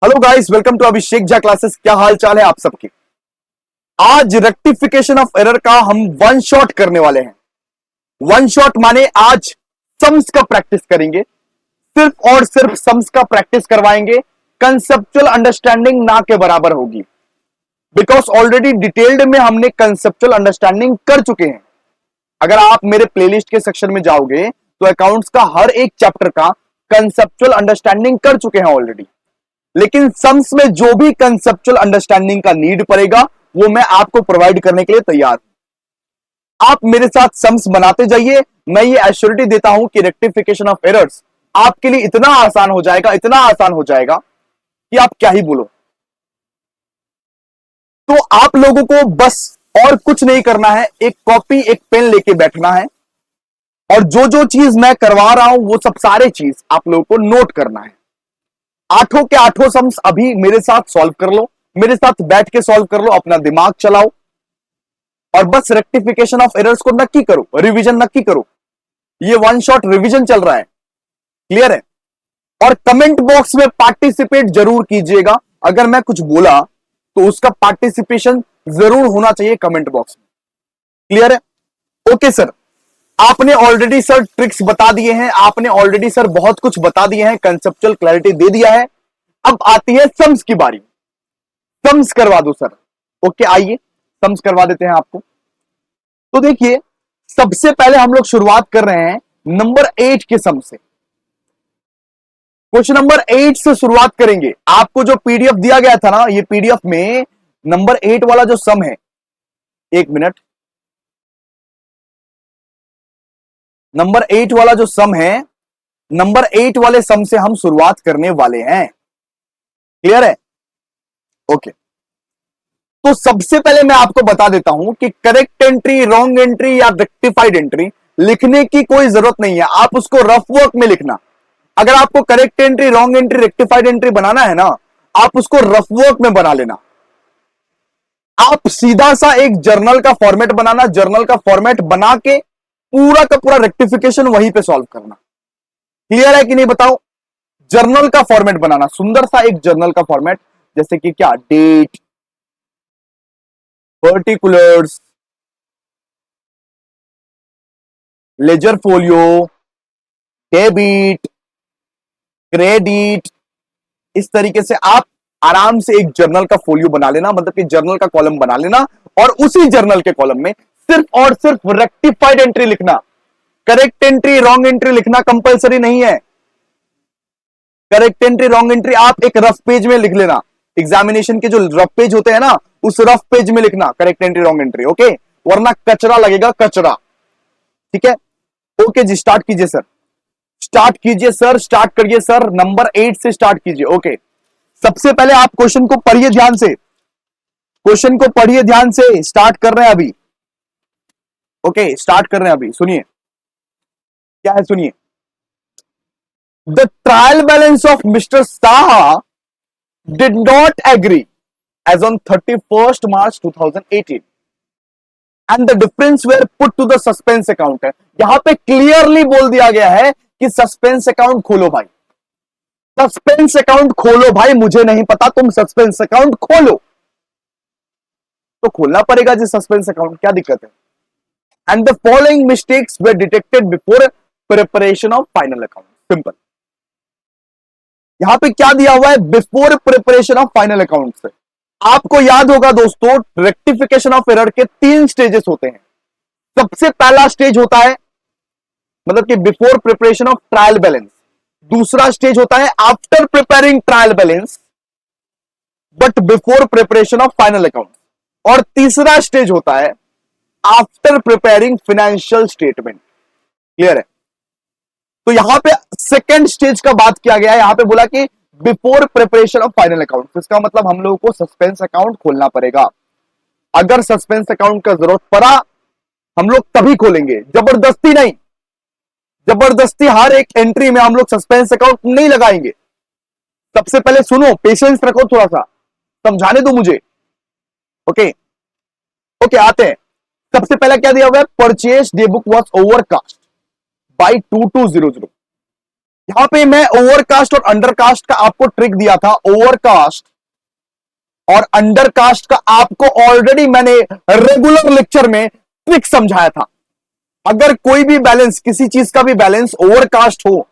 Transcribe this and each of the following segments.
Hello guys, welcome to Abhishek Jha classes. क्या हाल चाल है आप सबके। आज रेक्टिफिकेशन ऑफ एरर का हम वन शॉट करने वाले हैं। वन शॉट माने आज सम्स का प्रैक्टिस करेंगे, सिर्फ और सिर्फ सम्स का प्रैक्टिस करवाएंगे। कंसेप्चुअल अंडरस्टैंडिंग ना के बराबर होगी, बिकॉज ऑलरेडी डिटेल्ड में हमने कंसेप्चुअल अंडरस्टैंडिंग कर चुके हैं। अगर आप मेरे प्लेलिस्ट के सेक्शन में जाओगे तो अकाउंट्स का हर एक चैप्टर का कंसेप्चुअल अंडरस्टैंडिंग कर चुके हैं ऑलरेडी। लेकिन सम्स में जो भी कंसेप्चुअल अंडरस्टैंडिंग का नीड पड़ेगा वो मैं आपको प्रोवाइड करने के लिए तैयार हूं। आप मेरे साथ सम्स बनाते जाइए। मैं ये एश्योरिटी देता हूं कि रेक्टिफिकेशन ऑफ एरर्स आपके लिए इतना आसान हो जाएगा, इतना आसान हो जाएगा कि आप क्या ही बोलो। तो आप लोगों को बस और कुछ नहीं करना है, एक कॉपी एक पेन लेके बैठना है और जो जो चीज मैं करवा रहा हूं वो सब सारे चीज आप लोगों को नोट करना है। आठों के आठों सम्स अभी मेरे साथ सॉल्व कर लो, मेरे साथ बैठ के सॉल्व कर लो, अपना दिमाग चलाओ और बस रेक्टिफिकेशन ऑफ एरर्स को नक्की करो, रिवीजन नक्की करो। ये वन शॉट रिवीजन चल रहा है, क्लियर है। और कमेंट बॉक्स में पार्टिसिपेट जरूर कीजिएगा। अगर मैं कुछ बोला तो उसका पार्टिसिपेशन जरूर होना चाहिए कमेंट बॉक्स में, क्लियर है। ओके सर, आपने ऑलरेडी सर ट्रिक्स बता दिए हैं, आपने ऑलरेडी सर बहुत कुछ बता दिए हैं, कंसेप्चुअल क्लैरिटी दे दिया है। अब आती है सम्स की बारी। सम्स करवा दो सर। ओके, आइए सम्स करवा देते हैं आपको। तो देखिए, सबसे पहले हम लोग शुरुआत कर रहे हैं नंबर 8 के सम से। क्वेश्चन नंबर 8 से शुरुआत करेंगे। आपको जो पीडीएफ दिया गया था ना, ये पीडीएफ में नंबर 8 वाला जो सम है, एक मिनट, नंबर 8 वाला जो सम है, नंबर 8 वाले सम से हम शुरुआत करने वाले हैं, क्लियर है। ओके, तो सबसे पहले मैं आपको बता देता हूं कि करेक्ट एंट्री, रॉन्ग एंट्री या रेक्टिफाइड एंट्री लिखने की कोई जरूरत नहीं है। आप उसको रफ वर्क में लिखना। अगर आपको correct entry, wrong entry, rectified entry बनाना है ना, आप उसको रफ वर्क में बना लेना। आप सीधा सा एक जर्नल का फॉर्मेट बनाना, जर्नल का फॉर्मेट बना के पूरा का पूरा रेक्टिफिकेशन वहीं पे सॉल्व करना। क्लियर है कि नहीं बताओ। जर्नल का फॉर्मेट बनाना, सुंदर सा एक जर्नल का फॉर्मेट, जैसे कि क्या, date, particulars, ledger folio, debit, credit, इस तरीके से आप आराम से एक जर्नल का फोलियो बना लेना, मतलब कि जर्नल का कॉलम बना लेना और उसी जर्नल के कॉलम में सिर्फ और सिर्फ रेक्टिफाइड एंट्री लिखना। करेक्ट एंट्री, रॉन्ग एंट्री लिखना कंपलसरी नहीं है। करेक्ट एंट्री, रॉन्ग एंट्री आप एक रफ पेज में लिख लेना। एग्जामिनेशन के जो रफ पेज होते हैं ना, उस रफ पेज में लिखना correct entry, wrong entry, okay. वरना कचरा लगेगा, कचरा, ठीक है। ओके जी, स्टार्ट कीजिए सर, स्टार्ट कीजिए सर, स्टार्ट करिए सर, नंबर 8 से स्टार्ट कीजिए। ओके, सबसे पहले आप क्वेश्चन को पढ़िए ध्यान से, क्वेश्चन को पढ़िए ध्यान से। स्टार्ट कर रहे हैं अभी, ओके, स्टार्ट कर रहे हैं अभी। सुनिए क्या है, सुनिए। The trial balance of mister Saha did not agree as on 31st March 2018 and the difference were put to the suspense account है। यहां पे क्लियरली बोल दिया गया है कि सस्पेंस अकाउंट खोलो भाई, सस्पेंस अकाउंट खोलो भाई। मुझे नहीं पता, तुम सस्पेंस अकाउंट खोलो, तो खोलना पड़ेगा जी सस्पेंस अकाउंट, क्या दिक्कत है। And the following mistakes were detected before preparation of final account. Simple, यहां पे क्या दिया हुआ है, before preparation of final account से। आपको याद होगा दोस्तों, रेक्टिफिकेशन ऑफ एरर के 3 स्टेजेस होते हैं। सबसे पहला स्टेज होता है मतलब कि before preparation of trial balance. दूसरा स्टेज होता है after preparing trial balance but before preparation of final account. और तीसरा स्टेज होता है after preparing financial statement. Clear है। तो यहां पे सेकेंड स्टेज का बात किया गया है, यहां पे बोला कि before preparation of final account. इसका मतलब हम लोगों को सस्पेंस अकाउंट खोलना पड़ेगा। अगर सस्पेंस अकाउंट का जरूरत पड़ा हम लोग तभी खोलेंगे, जबरदस्ती नहीं। जबरदस्ती हर एक एंट्री में हम लोग सस्पेंस अकाउंट नहीं लगाएंगे। सबसे पहले सुनो, पेशेंस रखो, थोड़ा सा समझाने दो मुझे। ओके ओके, आते हैं। सबसे पहले क्या दिया हुआ है, purchase day book was overcast by 2200। यहां पे मैं ओवरकास्ट और अंडरकास्ट का आपको ट्रिक दिया था। ओवरकास्ट और अंडरकास्ट का आपको ऑलरेडी मैंने रेगुलर लेक्चर में ट्रिक समझाया था। अगर कोई भी बैलेंस, किसी चीज का भी बैलेंस ओवरकास्ट हो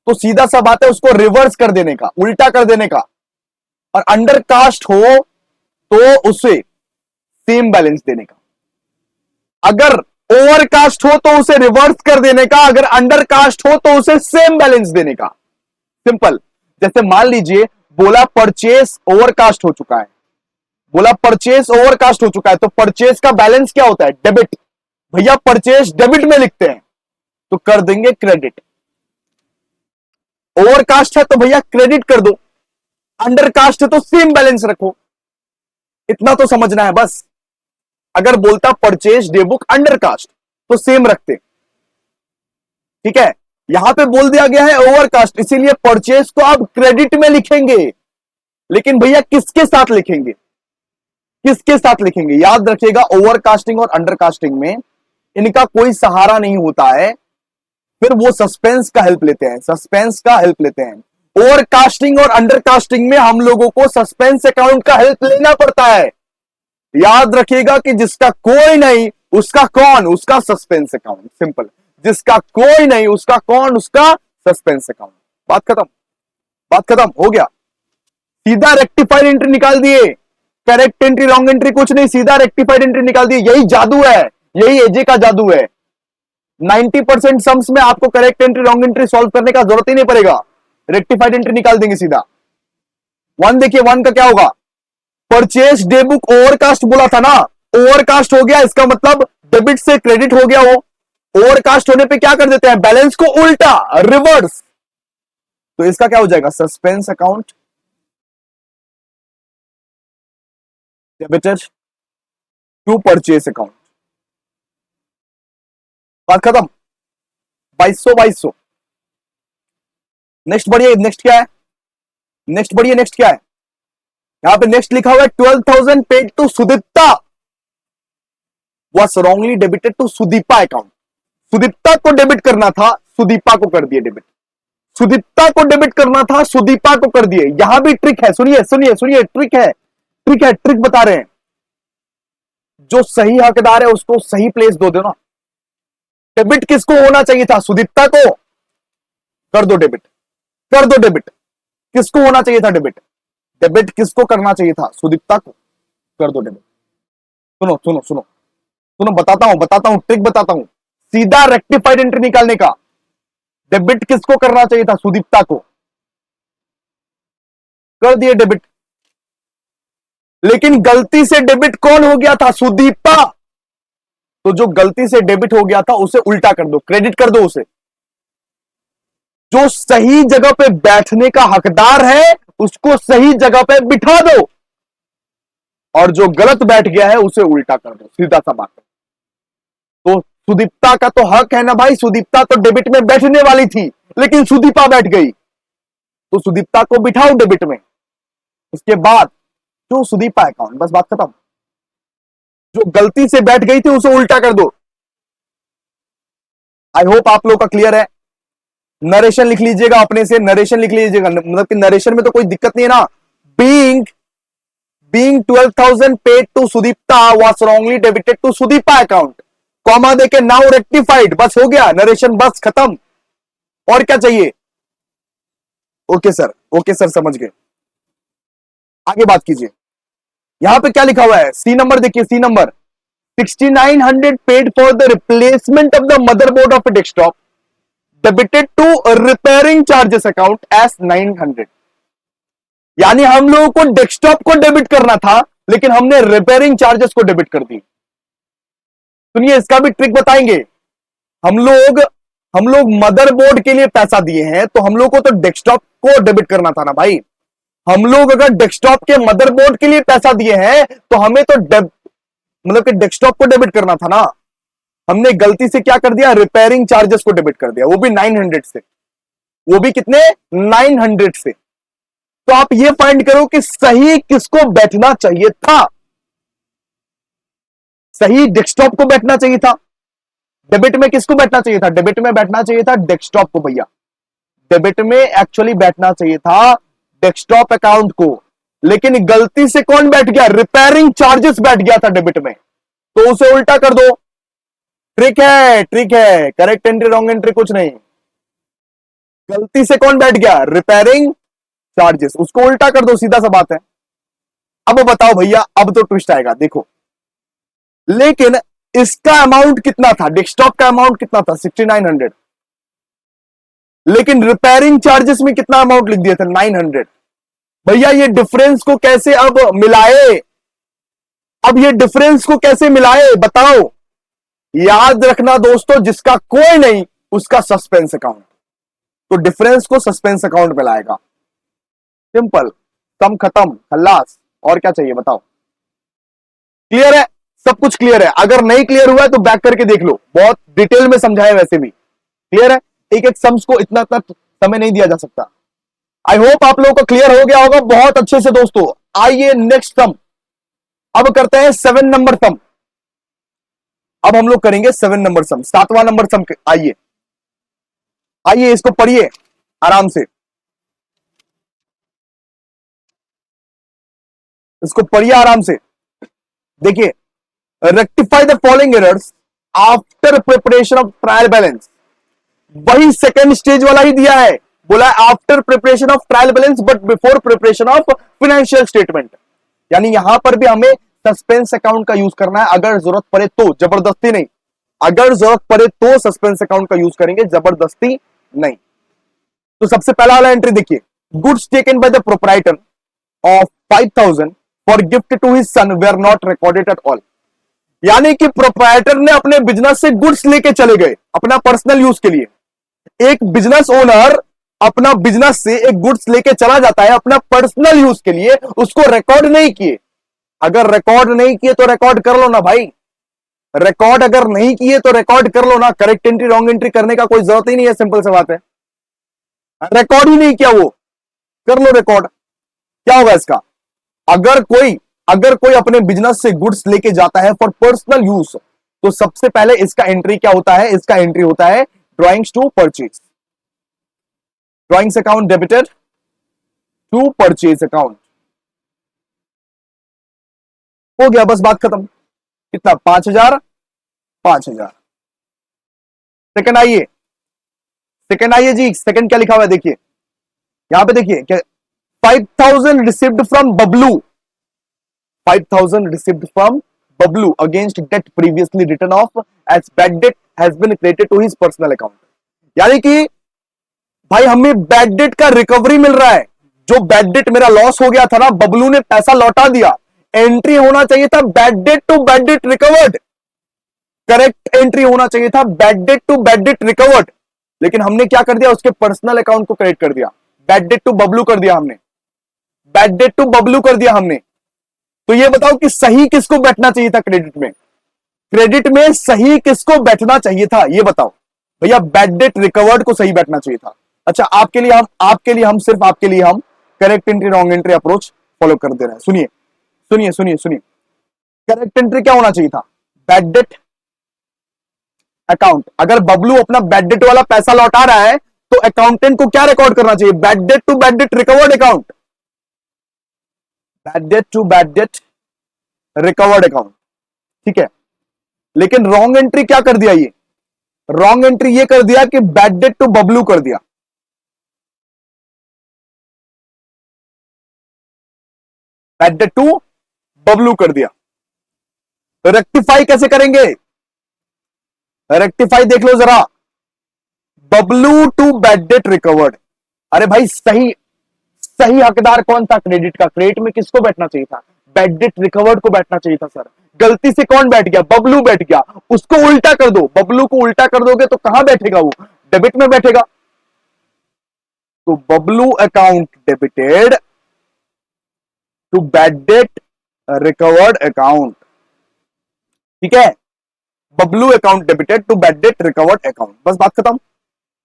तो सीधा सा बात है उसको रिवर्स कर देने का, उल्टा कर देने का, और अंडरकास्ट हो तो उसे सेम बैलेंस देने का। अगर ओवरकास्ट हो तो उसे रिवर्स कर देने का, अगर अंडरकास्ट हो तो उसे सेम बैलेंस देने का। सिंपल। जैसे मान लीजिए बोला परचेस ओवरकास्ट हो चुका है, बोला परचेस ओवरकास्ट हो चुका है, तो परचेस का बैलेंस क्या होता है? डेबिट। भैया परचेस डेबिट में लिखते हैं तो कर देंगे क्रेडिट। ओवरकास्ट है तो भैया क्रेडिट कर दो, अंडरकास्ट है तो सेम बैलेंस रखो। इतना तो समझना है बस। अगर बोलता परचेज डेबुक अंडरकास्ट तो सेम रखते, ठीक है। यहां पे बोल दिया गया है ओवरकास्ट, इसीलिए परचेज को आप क्रेडिट में लिखेंगे। लेकिन भैया किसके साथ लिखेंगे? किसके साथ लिखेंगे? याद रखिएगा ओवरकास्टिंग और अंडरकास्टिंग में इनका कोई सहारा नहीं होता है, फिर वो सस्पेंस का हेल्प लेते हैं, सस्पेंस का हेल्प लेते हैं। ओवरकास्टिंग और अंडरकास्टिंग में हम लोगों को सस्पेंस अकाउंट का हेल्प लेना पड़ता है। याद रखिएगा कि जिसका कोई नहीं उसका कौन? उसका सस्पेंस अकाउंट। सिंपल। जिसका कोई नहीं उसका कौन? उसका सस्पेंस अकाउंट। बात खत्म, बात खत्म, हो गया। सीधा रेक्टिफाइड एंट्री निकाल दिए। करेक्ट एंट्री, रॉन्ग एंट्री कुछ नहीं, सीधा रेक्टिफाइड एंट्री निकाल दिए। यही जादू है, यही एजे का जादू है। 90% सम्स में आपको correct entry wrong entry solve करने का जरूरत ही नहीं पड़ेगा, रेक्टिफाइड एंट्री निकाल देंगे सीधा। वन देखिए, वन का क्या होगा? परचेज डे बुक ओवरकास्ट बोला था ना, ओवरकास्ट हो गया, इसका मतलब डेबिट से क्रेडिट हो गया। वो ओवरकास्ट होने पे क्या कर देते हैं? बैलेंस को उल्टा, रिवर्स। तो इसका क्या हो जाएगा? Suspense account debited to purchase account. बात खत्म। 2200। नेक्स्ट बढ़िए, नेक्स्ट क्या है? नेक्स्ट बढ़िए, नेक्स्ट क्या है? यहां पे नेक्स्ट लिखा हुआ है 12,000 paid to Sudipta was wrongly debited to Sudipa account. Sudipta को डेबिट करना था, सुदीपा को कर दिए डेबिट। सुदीप्ता को डेबिट करना था, सुदीपा को कर दिए। यहां भी ट्रिक है, सुनिए सुनिए सुनिए, ट्रिक है, ट्रिक है, ट्रिक बता रहे हैं। जो सही हकदार है उसको सही प्लेस दो ना। डेबिट किसको होना चाहिए था? सुदीप्ता को। कर दो डेबिट, कर दो डेबिट। किसको होना चाहिए था डेबिट? डेबिट किसको करना चाहिए था? सुदीप्ता को। कर दो डेबिट। सुनो सुनो सुनो सुनो, बताता हूं ट्रिक बताता हूं। सीधा रेक्टिफाइड एंट्री निकालने का। डेबिट किसको करना चाहिए था? सुदीप्ता को। कर दिए डेबिट। लेकिन गलती से डेबिट कौन हो गया था? सुदीपा। तो जो गलती से डेबिट हो गया था उसे उल्टा कर दो, क्रेडिट कर दो उसे। जो सही जगह पे बैठने का हकदार है उसको सही जगह पे बिठा दो, और जो गलत बैठ गया है उसे उल्टा कर दो। सीधा सा बात है। तो सुदीप्ता का तो हक है ना भाई, सुदीप्ता तो डेबिट में बैठने वाली थी लेकिन सुदीपा बैठ गई, तो सुदीप्ता को बिठाओ डेबिट में। उसके बाद जो सुदीपा अकाउंट, बस बात खत्म। जो गलती से बैठ गई थी उसे उल्टा कर दो। आई होप आप लोग का क्लियर है। नरेशन लिख लीजिएगा, अपने से नरेशन लिख लीजिएगा, मतलब कि नरेशन में तो कोई दिक्कत नहीं है ना। Being 12,000 paid to Sudipta was wrongly debited to Sudipa account, comma देके नाउ रेक्टिफाइड। बस हो गया नरेशन, बस खत्म। और क्या चाहिए? ओके सर, ओके सर, समझ गए। आगे बात कीजिए। यहां पे क्या लिखा हुआ है? सी नंबर देखिए, C number 6900 paid for the replacement of the motherboard of a desktop, debited to repairing charges account S 900। यानी हम लोगों को डेस्कटॉप को डेबिट करना था लेकिन हमने रिपेयरिंग चार्जेस को डेबिट कर दी। सुनिए, इसका भी ट्रिक बताएंगे। हम लोग मदरबोर्ड के लिए पैसा दिए हैं तो हम लोग को तो डेस्कटॉप को डेबिट करना था ना भाई। हम लोग अगर डेस्कटॉप के मदरबोर्ड के लिए पैसा दिए हैं तो हमें तो मतलब कि डेस्कटॉप को डेबिट करना था ना। हमने गलती से क्या कर दिया? रिपेयरिंग चार्जेस को डेबिट कर दिया, वो भी 900 से। वो भी कितने? 900 से। तो आप ये फाइंड करो कि सही किसको बैठना चाहिए था। सही डेस्कटॉप को बैठना चाहिए था। डेबिट में किसको बैठना चाहिए था? डेबिट में बैठना चाहिए था डेस्कटॉप को भैया। डेबिट में एक्चुअली बैठना चाहिए था डेस्कटॉप अकाउंट को, लेकिन गलती से कौन बैठ गया, रिपेयरिंग चार्जेस बैठ गया था डेबिट में, तो उसे उल्टा कर दो। ट्रिक है, ट्रिक है, करेक्ट एंट्री रॉन्ग एंट्री कुछ नहीं। गलती से कौन बैठ गया, रिपेयरिंग चार्जेस, उसको उल्टा कर दो, सीधा सा बात है। अब बताओ भैया, अब तो ट्विस्ट आएगा, देखो। लेकिन इसका अमाउंट कितना था, डेस्कटॉप का अमाउंट कितना था, 6900, लेकिन रिपेयरिंग चार्जेस में कितना अमाउंट लिख दिया था, 900। भैया ये डिफरेंस को कैसे अब मिलाए, अब ये डिफरेंस को कैसे मिलाए बताओ। याद रखना दोस्तों, जिसका कोई नहीं उसका सस्पेंस अकाउंट, तो डिफरेंस को सस्पेंस अकाउंट में लाएगा। सिंपल, कम खत्म, खल्लास, और क्या चाहिए बताओ। क्लियर है, सब कुछ क्लियर है। अगर नहीं क्लियर हुआ है तो बैक करके देख लो, बहुत डिटेल में समझाया वैसे भी। क्लियर है, एक एक सम्स को इतना इतना समय नहीं दिया जा सकता। आई होप आप लोगों को क्लियर हो गया होगा बहुत अच्छे से दोस्तों। आइए नेक्स्ट सम, अब करते हैं 7 नंबर सम। अब हम लोग करेंगे 7 नंबर सम, 7वां नंबर सम। आइए आइए, इसको पढ़िए आराम से, इसको पढ़िए आराम से। देखिए, rectify the following errors after preparation of trial balance. वही सेकेंड स्टेज वाला ही दिया है, बोला after preparation of trial balance but before preparation of financial statement. यानी यहां पर भी हमें सस्पेंस अकाउंट का यूज करना है, अगर जरूरत पड़े तो, जबरदस्ती नहीं। अगर जरूरत पड़े तो सस्पेंस अकाउंट का यूज करेंगे, जबरदस्ती नहीं। तो सबसे पहला वाला एंट्री देखिए, goods taken by the proprietor of 5000 for gift to his son were not recorded at all. यानी कि प्रोप्राइटर ने अपने बिजनेस से गुड्स लेके चले गए अपना पर्सनल यूज के लिए। एक बिजनेस ओनर अपना बिजनेस से एक गुड्स लेके चला जाता है अपना पर्सनल यूज के लिए, उसको रिकॉर्ड नहीं किए। अगर रिकॉर्ड नहीं किए तो रिकॉर्ड कर लो ना भाई, रिकॉर्ड अगर नहीं किए तो रिकॉर्ड कर लो ना। करेक्ट एंट्री रॉन्ग एंट्री करने का कोई जरूरत ही नहीं है, सिंपल सी बात है। रिकॉर्ड ही नहीं किया वो, कर लो रिकॉर्ड। क्या होगा इसका, अगर कोई अपने बिजनेस से गुड्स लेके जाता है फॉर पर्सनल यूज, तो सबसे पहले इसका एंट्री क्या होता है, इसका एंट्री होता है drawings to purchase, drawings account debited to purchase account. हो गया, बस बात खत्म। कितना, 5000, 5000। सेकंड आइए, सेकंड आइए जी, सेकंड क्या लिखा हुआ है देखिए, यहां पे देखिए क्या, 5000 received from Bablu, 5000 received from Bablu against debt previously written off as bad debt has been credited to his personal account। यानी कि भाई हमें बैड डेट का रिकवरी मिल रहा है, जो बैड डेट मेरा लॉस हो गया था ना, बबलू ने पैसा लौटा दिया। एंट्री होना चाहिए था bad debt to bad debt recovered, correct entry होना चाहिए था bad debt to bad debt recovered, लेकिन हमने क्या कर दिया, उसके पर्सनल अकाउंट को क्रेडिट कर दिया, बैड डेट टू बबलू कर दिया हमने, बैड डेट टू बबलू कर दिया हमने। तो ये बताओ कि सही किसको बैठना चाहिए था क्रेडिट में, क्रेडिट में सही किसको बैठना चाहिए था, ये बताओ भैया। बैड डेट रिकवर्ड को सही बैठना चाहिए था। अच्छा, सिर्फ आपके लिए हम correct entry wrong entry approach follow कर दे रहे हैं। सुनिए सुनिए सुनिए सुनिए, करेक्ट एंट्री क्या होना चाहिए था, बैड डेट अकाउंट। अगर बबलू अपना बैड डेट वाला पैसा लौटा रहा है तो अकाउंटेंट को क्या रिकॉर्ड करना चाहिए, bad debt to bad debt recovered account, bad debt to bad debt recovered account, ठीक है। लेकिन रॉन्ग एंट्री क्या कर दिया, ये रॉन्ग एंट्री ये कर दिया कि बैड डेट टू बबलू कर दिया, बैड डेट टू बबलू कर दिया। रेक्टिफाई कैसे करेंगे, रेक्टिफाई देख लो जरा, Bablu to bad debt recovered. अरे भाई सही सही हकदार कौन था क्रेडिट का, क्रेडिट में किसको बैठना चाहिए था, बैड डेट रिकवर्ड को बैठना चाहिए था सर। गलती से कौन बैठ गया, बबलू बैठ गया, उसको उल्टा कर दो। बबलू को उल्टा कर दोगे तो कहां बैठेगा, वो डेबिट में बैठेगा। तो Bablu account debited to bad debt recovered account, ठीक है। Bablu account debited to bad debt recovered account, बस बात खत्म।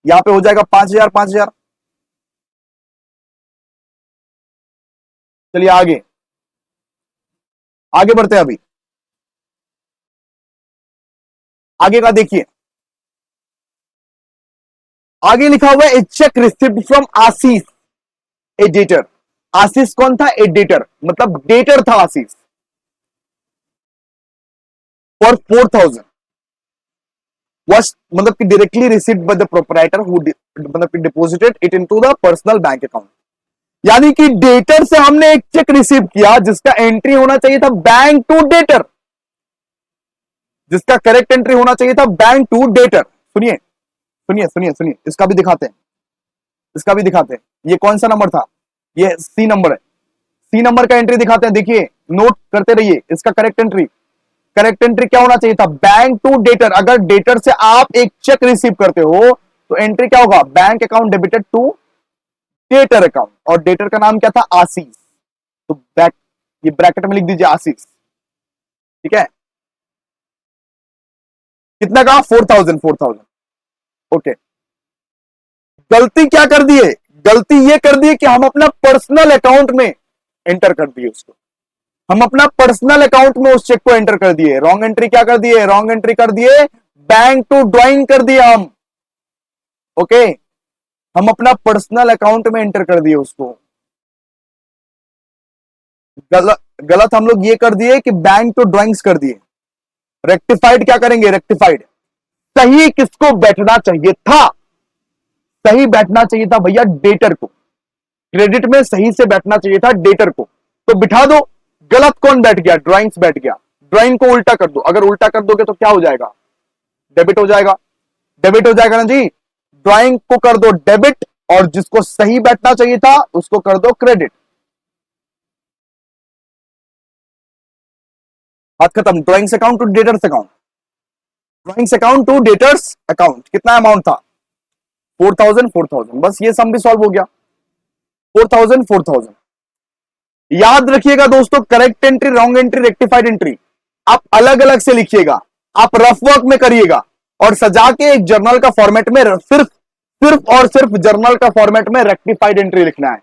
यहां पे हो जाएगा 5000 5000। चलिए आगे आगे बढ़ते हैं। अभी आगे का देखिए, आगे लिखा हुआ है a cheque received from Ashish a debtor. Ashish कौन था? ए डेटर, मतलब डेटर था आशीष, फॉर 4,000 was मतलब कि directly received by the proprietor who मतलब कि deposited it into the personal bank account. यानी कि डेटर से हमने एक चेक रिसीव किया जिसका एंट्री होना चाहिए था बैंक टू डेटर, जिसका करेक्ट एंट्री होना चाहिए था बैंक टू डेटर। सुनिए सुनिए सुनिए सुनिए, इसका भी दिखाते हैं, इसका भी दिखाते हैं। ये कौन सा नंबर था? ये सी नंबर है। सी नंबर का एंट्री दिखाते हैं, देखिए नोट करते रहिए। इसका करेक्ट एंट्री, करेक्ट एंट्री क्या होना चाहिए था? Bank to debtor. अगर डेटर से आप एक चेक रिसीव करते हो तो एंट्री क्या होगा? Bank account debited to debtor account. और डेटर का नाम क्या था? आशीष। तो बैक ये ब्रैकेट में लिख दीजिए आशीष, ठीक है। कितना का? 4,000 4,000। ओके, गलती क्या कर दिए? गलती ये कर दी कि हम अपना पर्सनल अकाउंट में एंटर कर दिए उसको, हम अपना पर्सनल अकाउंट में उस चेक को एंटर कर दिए। रॉन्ग एंट्री क्या कर दिए? रॉन्ग एंट्री कर दिए, बैंक टू ड्राइंग कर दिया हम। ओके, हम अपना पर्सनल अकाउंट में एंटर कर दिए उसको। गलत हम लोग ये कर दिए कि बैंक टू ड्राइंग्स कर दिए। रेक्टिफाइड क्या करेंगे? रेक्टिफाइड सही किसको बैठना चाहिए था? सही बैठना चाहिए था भैया डेटर को। क्रेडिट में सही से बैठना चाहिए था डेटर को, तो बिठा दो। गलत कौन बैठ गया? ड्राइंग्स बैठ गया। ड्राइंग को उल्टा कर दो। अगर उल्टा कर दोगे तो क्या हो जाएगा? डेबिट हो जाएगा। डेबिट हो जाएगा ना जी। ड्राइंग को कर दो डेबिट और जिसको सही बैठना चाहिए था उसको कर दो क्रेडिट। बात खत्म। Drawings account to debtors account, drawings account to debtors account. कितना अमाउंट था? 4,000 4,000। बस ये सम भी सॉल्व हो गया। 4,000 4,000। याद रखिएगा दोस्तों, correct entry, wrong entry, rectified entry आप अलग अलग से लिखिएगा, आप रफ वर्क में करिएगा और सजा के एक जर्नल का फॉर्मेट में सिर्फ सिर्फ और सिर्फ जर्नल का फॉर्मेट में रेक्टिफाइड एंट्री लिखना है,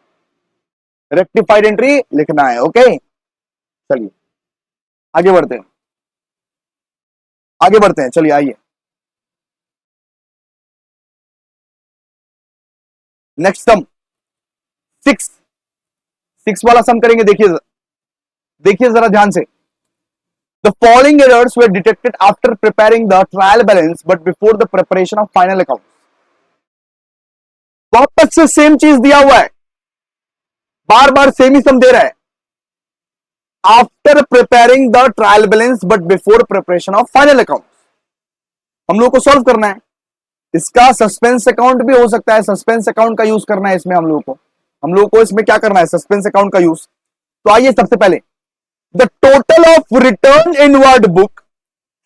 रेक्टिफाइड एंट्री लिखना है। ओके, चलिए आगे बढ़ते हैं, आगे बढ़ते हैं। चलिए आइए नेक्स्ट सम, सिक्स सिक्स वाला सम करेंगे। देखिए देखिए जरा ध्यान से। The following errors were detected after preparing the trial balance but before the preparation of final account. वापस से सेम चीज दिया हुआ है, बार बार सेम ही सम दे रहा है। After preparing the trial balance but before preparation of final account, हम लोग को सॉल्व करना है। इसका सस्पेंस अकाउंट भी हो सकता है, सस्पेंस अकाउंट का यूज करना है इसमें। हम लोग को इसमें क्या करना है? सस्पेंस अकाउंट का यूज। तो आइए सबसे पहले, the total of return inward book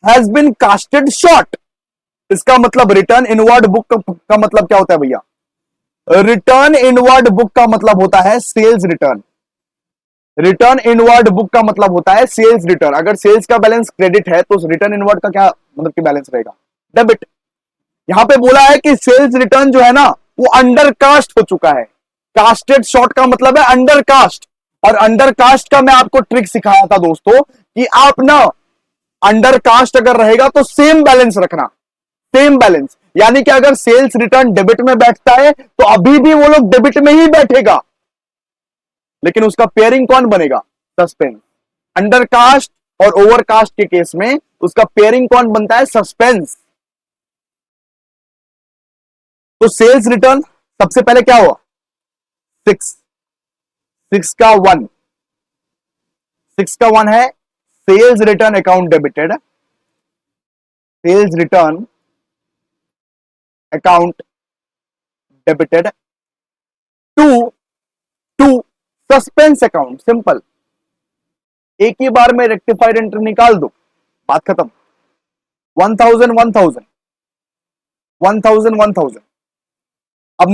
has been casted short. इसका मतलब रिटर्न इनवर्ड बुक का मतलब क्या होता है भैया? रिटर्न इनवर्ड बुक का मतलब होता है sales return. Return inward book का मतलब होता है सेल्स रिटर्न। अगर सेल्स का बैलेंस क्रेडिट है तो रिटर्न इनवर्ड का क्या मतलब कि बैलेंस रहेगा? डेबिट। यहां पे बोला है कि सेल्स रिटर्न जो है ना वो अंडर कास्ट हो चुका है। कास्टेड शॉर्ट का मतलब है अंडर कास्ट, और अंडर कास्ट का मैं आपको ट्रिक सिखाया था दोस्तों कि आप ना अंडर कास्ट अगर रहेगा तो सेम बैलेंस रखना, सेम बैलेंस। यानी कि अगर सेल्स रिटर्न डेबिट में बैठता है तो अभी भी वो लोग डेबिट में ही बैठेगा, लेकिन उसका पेयरिंग कौन बनेगा? सस्पेंस। अंडर कास्ट और ओवर कास्ट के केस में उसका पेयरिंग कौन बनता है? सस्पेंस। तो सेल्स रिटर्न सबसे पहले क्या हुआ? 6 6 का 1, 6 का 1 है sales return account debited, sales return account debited to suspense account. Simple, एक ही बार में रेक्टिफाइड एंट्री निकाल दो, बात खत्म। 1,000 1,000 1,000 1,000। अब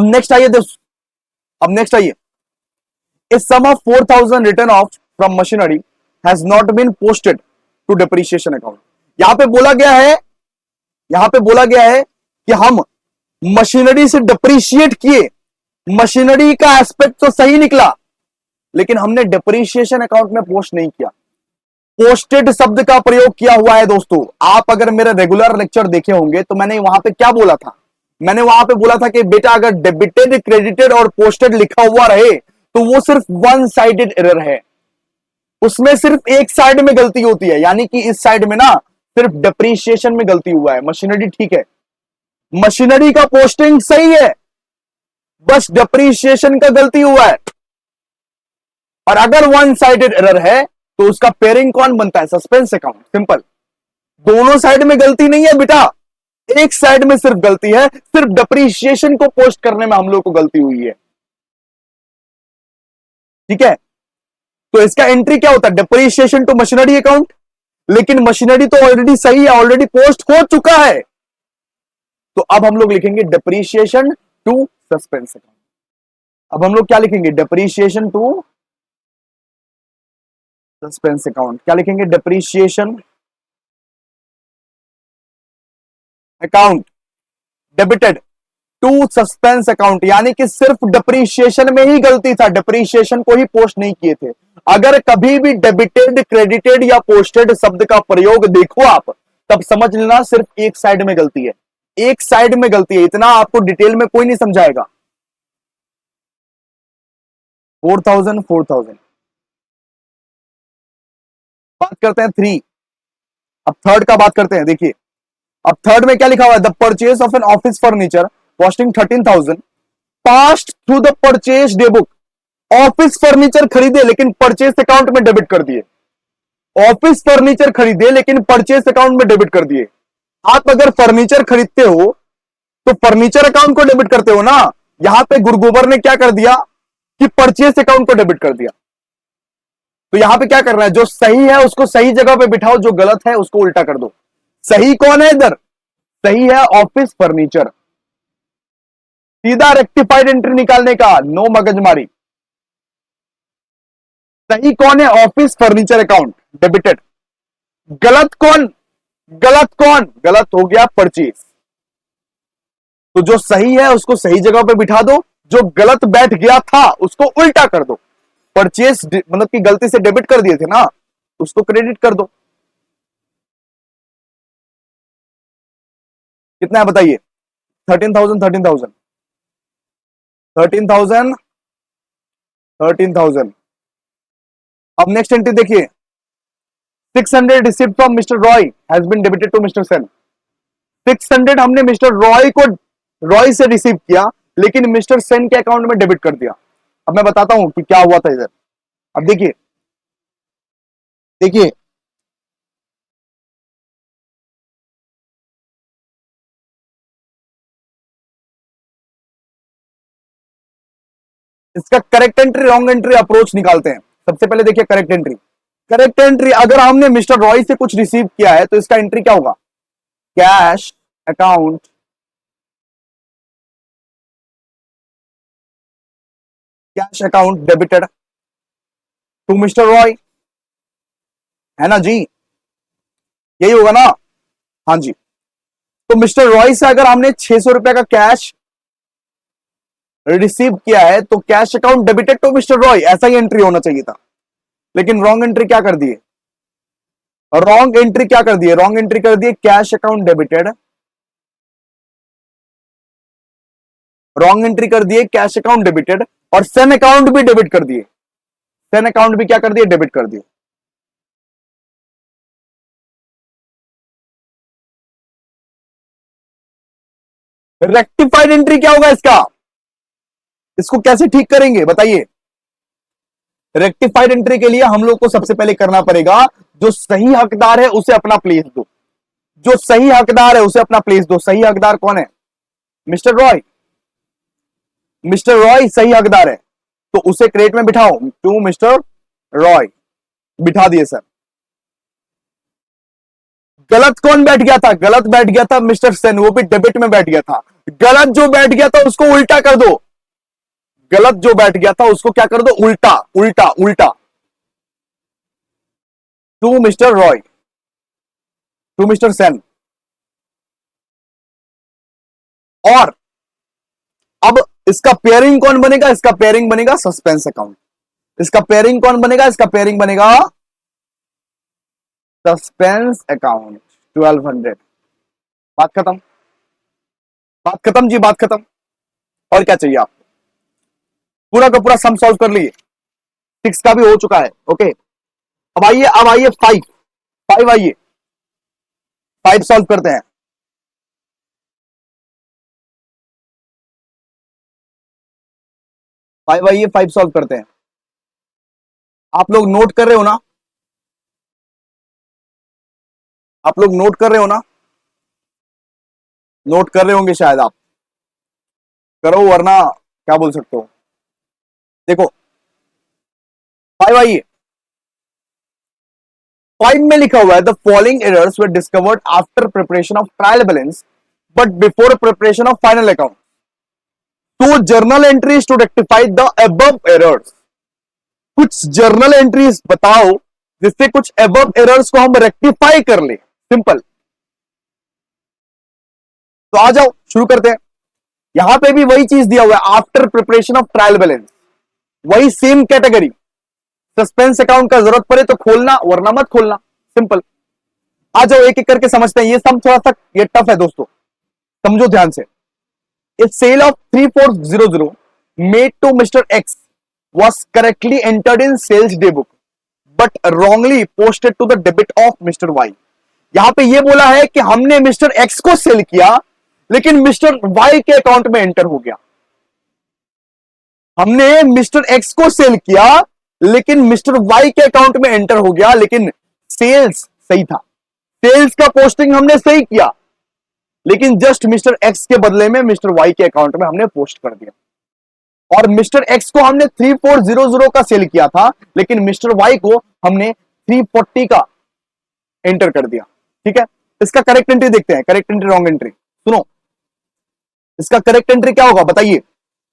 नेक्स्ट आइए दोस्तों, अब नेक्स्ट आइए। A sum of 4,000 written off from machinery has not been posted to depreciation account. यहां पे बोला गया है कि हम मशीनरी से डिप्रीशिएट किए, मशीनरी का एस्पेक्ट तो सही निकला लेकिन हमने डिप्रीशिएशन अकाउंट में पोस्ट नहीं किया। पोस्टेड शब्द का प्रयोग किया हुआ है दोस्तों। आप अगर मेरा रेगुलर लेक्चर देखे होंगे तो मैंने वहां पे क्या बोला था, मैंने वहां पे बोला था कि बेटा अगर डेबिटेड, क्रेडिटेड और पोस्टेड लिखा हुआ रहे तो वो सिर्फ वन साइडेड एरर है, उसमें सिर्फ एक साइड में गलती होती है, यानी कि इस साइड में ना सिर्फ डिप्रीशिएशन में गलती हुआ है। मशीनरी ठीक है, मशीनरी का पोस्टिंग सही है, बस डिप्रीशिएशन का गलती हुआ है। और अगर वन साइडेड एरर है तो उसका पेयरिंग कौन बनता है, सस्पेंस अकाउंट। सिंपल, दोनों साइड में गलती नहीं है बेटा, एक साइड में सिर्फ गलती है, सिर्फ डिप्रीशिएशन को पोस्ट करने में हम लोग को गलती हुई है। ठीक है, तो इसका एंट्री क्या होता है, डिप्रीशिएशन टू मशीनरी अकाउंट, लेकिन मशीनरी तो ऑलरेडी सही है, ऑलरेडी पोस्ट हो चुका है, तो अब हम लोग लिखेंगे डिप्रीशिएशन टू सस्पेंस अकाउंट। अब हम लोग क्या लिखेंगे, डिप्रीशिएशन टू सस्पेंस अकाउंट। क्या लिखेंगे, depreciation account debited to suspense account, यानी कि सिर्फ डिप्रीशिएशन में ही गलती था, डिप्रीशिएशन को ही पोस्ट नहीं किए थे। अगर कभी भी डेबिटेड, क्रेडिटेड या पोस्टेड शब्द का प्रयोग देखो आप, तब समझ लेना सिर्फ एक साइड में गलती है, एक साइड में गलती है, इतना आपको डिटेल में कोई नहीं समझाएगा। 4000 बात करते हैं 3। अब थर्ड का बात करते हैं। देखिए अब थर्ड में क्या लिखा हुआ है, the purchase of an office furniture costing 13,000 passed through the purchase day book. Office furniture खरीदे लेकिन परचेज अकाउंट में डेबिट कर दिए, ऑफिस फर्नीचर खरीदे लेकिन परचेज अकाउंट में डेबिट कर दिए। आप अगर फर्नीचर खरीदते हो तो फर्नीचर अकाउंट को डेबिट करते हो ना, यहां पे गुरगोबर ने क्या कर दिया कि परचेज अकाउंट को डेबिट कर दिया। तो यहां पे क्या करना है, जो सही है उसको सही जगह पे बिठाओ, जो गलत है उसको उल्टा कर दो। सही कौन है इधर, सही है ऑफिस फर्नीचर। सीधा रेक्टिफाइड एंट्री निकालने का, नो मगजमारी। सही कौन है, ऑफिस फर्नीचर अकाउंट डेबिटेड। गलत कौन, गलत कौन, गलत हो गया परचेज। तो जो सही है उसको सही जगह पे बिठा दो, जो गलत बैठ गया था उसको उल्टा कर दो। परचेज मतलब कि गलती से डेबिट कर दिए थे ना, उसको क्रेडिट कर दो। कितना है बताइए, 13,000 13,000 13,000 13,000। अब नेक्स्ट एंट्री देखिए, 600 received from mister Roy has been debited to mister Sen. 600 हमने मिस्टर रॉय को, रॉय से रिसीव किया लेकिन मिस्टर सेन के अकाउंट में डेबिट कर दिया। अब मैं बताता हूं कि क्या हुआ था इधर। अब देखिए, देखिए इसका correct entry, wrong entry approach निकालते हैं। सबसे पहले देखिए करेक्ट एंट्री। करेक्ट एंट्री, अगर हमने मिस्टर रॉय से कुछ रिसीव किया है तो इसका एंट्री क्या होगा, cash account, cash account debited to mister Roy, है ना जी, यही होगा ना। हाँ जी, तो मिस्टर रॉय से अगर हमने 600 रुपए का कैश रिसीव किया है तो cash account debited to mister Roy, ऐसा ही एंट्री होना चाहिए था। लेकिन रॉन्ग एंट्री क्या कर दिए, रॉन्ग एंट्री क्या कर दिए, रॉन्ग एंट्री कर दिए cash account debited, wrong entry कर दिए कैश अकाउंट डेबिटेड, और सेन अकाउंट भी डेबिट कर दिए, सेन अकाउंट भी क्या कर दिए, डेबिट कर दिए। रेक्टिफाइड एंट्री क्या होगा इसका, इसको कैसे ठीक करेंगे बताइए। रेक्टिफाइड एंट्री के लिए हम लोग को सबसे पहले करना पड़ेगा, जो सही हकदार है उसे अपना प्लेस दो, जो सही हकदार है उसे अपना प्लेस दो। सही हकदार कौन है, मिस्टर रॉय, मिस्टर रॉय सही हकदार है, तो उसे क्रेडिट में बिठाओ, टू मिस्टर रॉय, बिठा दिए सर। गलत कौन बैठ गया था, गलत बैठ गया था मिस्टर सेन, वो भी डेबिट में बैठ गया था। गलत जो बैठ गया था उसको उल्टा कर दो, गलत जो बैठ गया था उसको क्या कर दो, उल्टा उल्टा उल्टा, to mister Roy, to mister Sen. और अब इसका पेयरिंग कौन बनेगा, इसका पेयरिंग बनेगा सस्पेंस अकाउंट। इसका पेयरिंग कौन बनेगा, इसका पेयरिंग बनेगा सस्पेंस अकाउंट 1200। बात खत्म, बात खत्म जी, बात खत्म। और क्या चाहिए आपको? पूरा का पूरा सम सॉल्व कर लिए, 6 का भी हो चुका है। ओके, अब आइए, अब आइए 5, 5 आइए, 5 सॉल्व करते हैं। फाइव आइए, 5 सॉल्व करते हैं। आप लोग नोट कर रहे हो ना? आप लोग नोट कर रहे हो ना? नोट कर रहे होंगे शायद आप, करो वरना क्या बोल सकते हो। देखो 5 आइए, 5 में लिखा हुआ है the following errors were discovered after preparation of trial balance but before preparation of final account. तो journal entries to rectify the above errors. कुछ जर्नल एंट्रीज बताओ जिससे कुछ अबव एरर्स को हम रेक्टिफाई कर ले। सिंपल। तो आ जाओ शुरू करते हैं। यहां पे भी वही चीज दिया हुआ है, after preparation of trial balance, वही सेम कैटेगरी। सस्पेंस अकाउंट का जरूरत पड़े तो खोलना वरना मत खोलना, सिंपल। आ जाओ एक एक करके समझते हैं। ये सम थोड़ा सा ये टफ है दोस्तों, समझो ध्यान से। A sale of 3400 made to Mr. X was correctly entered in sales day book but wrongly posted to the debit of Mr. Y। यहां पे ये बोला है कि हमने मिस्टर एक्स को सेल किया लेकिन मिस्टर वाई के अकाउंट में एंटर हो गया। हमने मिस्टर एक्स को सेल किया लेकिन मिस्टर वाई के अकाउंट में एंटर हो गया, लेकिन सेल्स सही था। सेल्स का पोस्टिंग हमने सही किया लेकिन जस्ट मिस्टर एक्स के बदले में मिस्टर वाई के अकाउंट में हमने पोस्ट कर दिया। और मिस्टर एक्स को हमने 3400 का सेल किया था लेकिन मिस्टर वाई को हमने 340 का एंटर कर दिया। ठीक है, इसका करेक्ट एंट्री देखते हैं। करेक्ट एंट्री, रॉन्ग एंट्री सुनो। इसका करेक्ट एंट्री क्या होगा बताइए?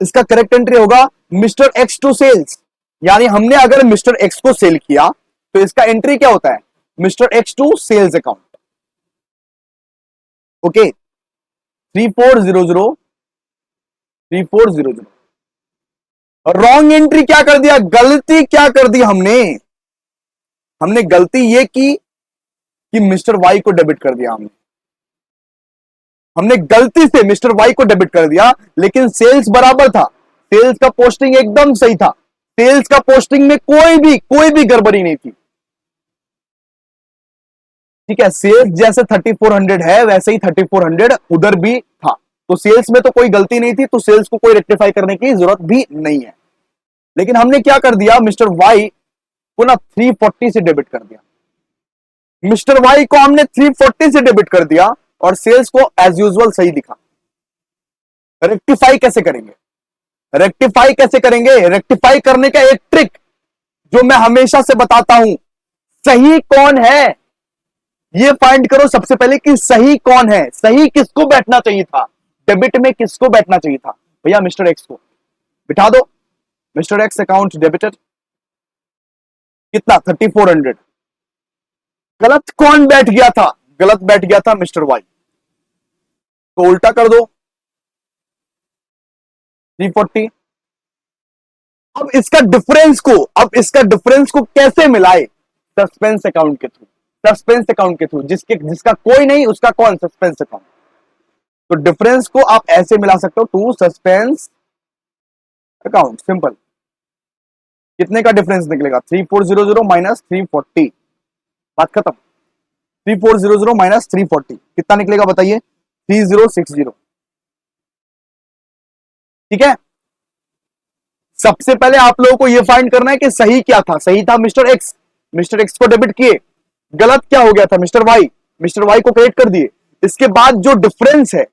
इसका करेक्ट एंट्री होगा मिस्टर एक्स टू सेल्स, यानी हमने अगर मिस्टर एक्स को सेल किया तो इसका एंट्री क्या होता है? Mister X to sales account. Okay, 3400 3400। Wrong entry क्या कर दिया? गलती क्या कर दी हमने? हमने गलती ये की कि मिस्टर वाई को डेबिट कर दिया। हमने गलती से मिस्टर वाई को डेबिट कर दिया लेकिन सेल्स बराबर था। सेल्स का पोस्टिंग एकदम सही था। सेल्स का पोस्टिंग में कोई भी गड़बड़ी नहीं थी। ठीक है, सेल्स जैसे 3400 है वैसे ही 3400 उधर भी था, तो सेल्स में तो कोई गलती नहीं थी, तो सेल्स को कोई रेक्टिफाई करने की जरूरत भी नहीं है। लेकिन हमने क्या कर दिया? मिस्टर वाई को ना 340 से डेबिट कर दिया। मिस्टर वाई को हमने 340 से डेबिट कर दिया और सेल्स को एज यूजुअल सही दिखा। रेक्टिफाई कैसे करेंगे? रेक्टिफाई कैसे करेंगे? रेक्टिफाई करने का एक ट्रिक जो मैं हमेशा से बताता हूं, सही कौन है ये फाइंड करो सबसे पहले कि सही कौन है। सही किसको बैठना चाहिए था? डेबिट में किसको बैठना चाहिए था? भैया मिस्टर एक्स को बिठा दो। मिस्टर एक्स अकाउंट डेबिटेड, कितना? 3400। गलत कौन बैठ गया था? गलत बैठ गया था मिस्टर वाई, तो उल्टा कर दो 340। अब इसका डिफरेंस को कैसे मिलाए? सस्पेंस अकाउंट के थ्रू। सस्पेंस अकाउंट के थ्रू, जिसका कोई नहीं उसका कौन? Suspense account. तो डिफरेंस को आप ऐसे मिला सकते हो, टू सस्पेंस अकाउंट, सिंपल। कितने का डिफरेंस निकलेगा? 3400 माइनस 340। बात खत्म। 3400 माइनस 340 कितना निकलेगा बताइए? 3060। ठीक है, सबसे पहले आप लोगों को यह फाइंड करना है कि सही क्या था। सही था मिस्टर एक्स, मिस्टर एक्स को डेबिट किए। गलत क्या हो गया था? मिस्टर वाई, मिस्टर वाई को क्रेडिट कर दिए। इसके बाद जो डिफरेंस है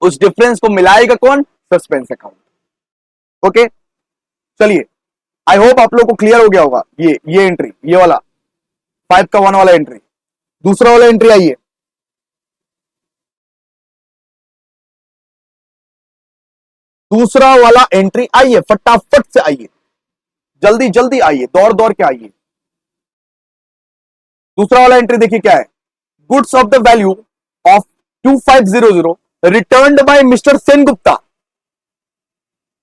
उस डिफरेंस को मिलाएगा कौन? Suspense account. ओके, चलिए, आई होप आप लोगों को क्लियर हो गया होगा। ये एंट्री, ये वाला 5 का 1 वाला एंट्री। दूसरा वाला एंट्री आइए। दूसरा वाला एंट्री आइए, फटाफट से आइए, जल्दी जल्दी आइए, दौड़ दौड़ के आइए। दूसरा वाला एंट्री देखिए क्या है? Goods of the value of 2500 returned by mister Sengupta.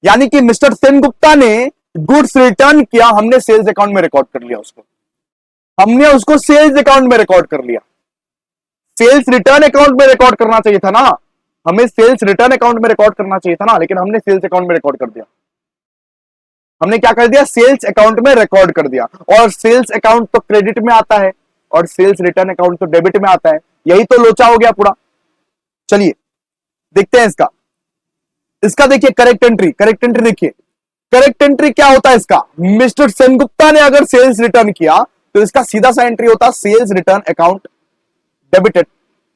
यानी कि मिस्टर सेनगुप्ता ने गुड्स रिटर्न किया, हमने सेल्स अकाउंट में रिकॉर्ड कर लिया उसको। हमने उसको सेल्स अकाउंट में रिकॉर्ड कर लिया। सेल्स रिटर्न अकाउंट में रिकॉर्ड करना चाहिए था ना, हमें सेल्स रिटर्न अकाउंट में रिकॉर्ड करना चाहिए था ना, लेकिन हमने सेल्स अकाउंट में रिकॉर्ड कर दिया। हमने क्या कर दिया, सेल्स अकाउंट में रिकॉर्ड कर दिया। और सेल्स अकाउंट तो क्रेडिट में आता है और सेल्स रिटर्न अकाउंट तो डेबिट में आता है, यही तो लोचा हो गया पूरा। चलिए देखते हैं इसका। इसका देखिए करेक्ट एंट्री, करेक्ट एंट्री देखिए, करेक्ट एंट्री क्या होता है इसका, मिस्टर सेनगुप्ता ने अगर सेल्स रिटर्न किया तो इसका सीधा सा एंट्री होता sales return account debited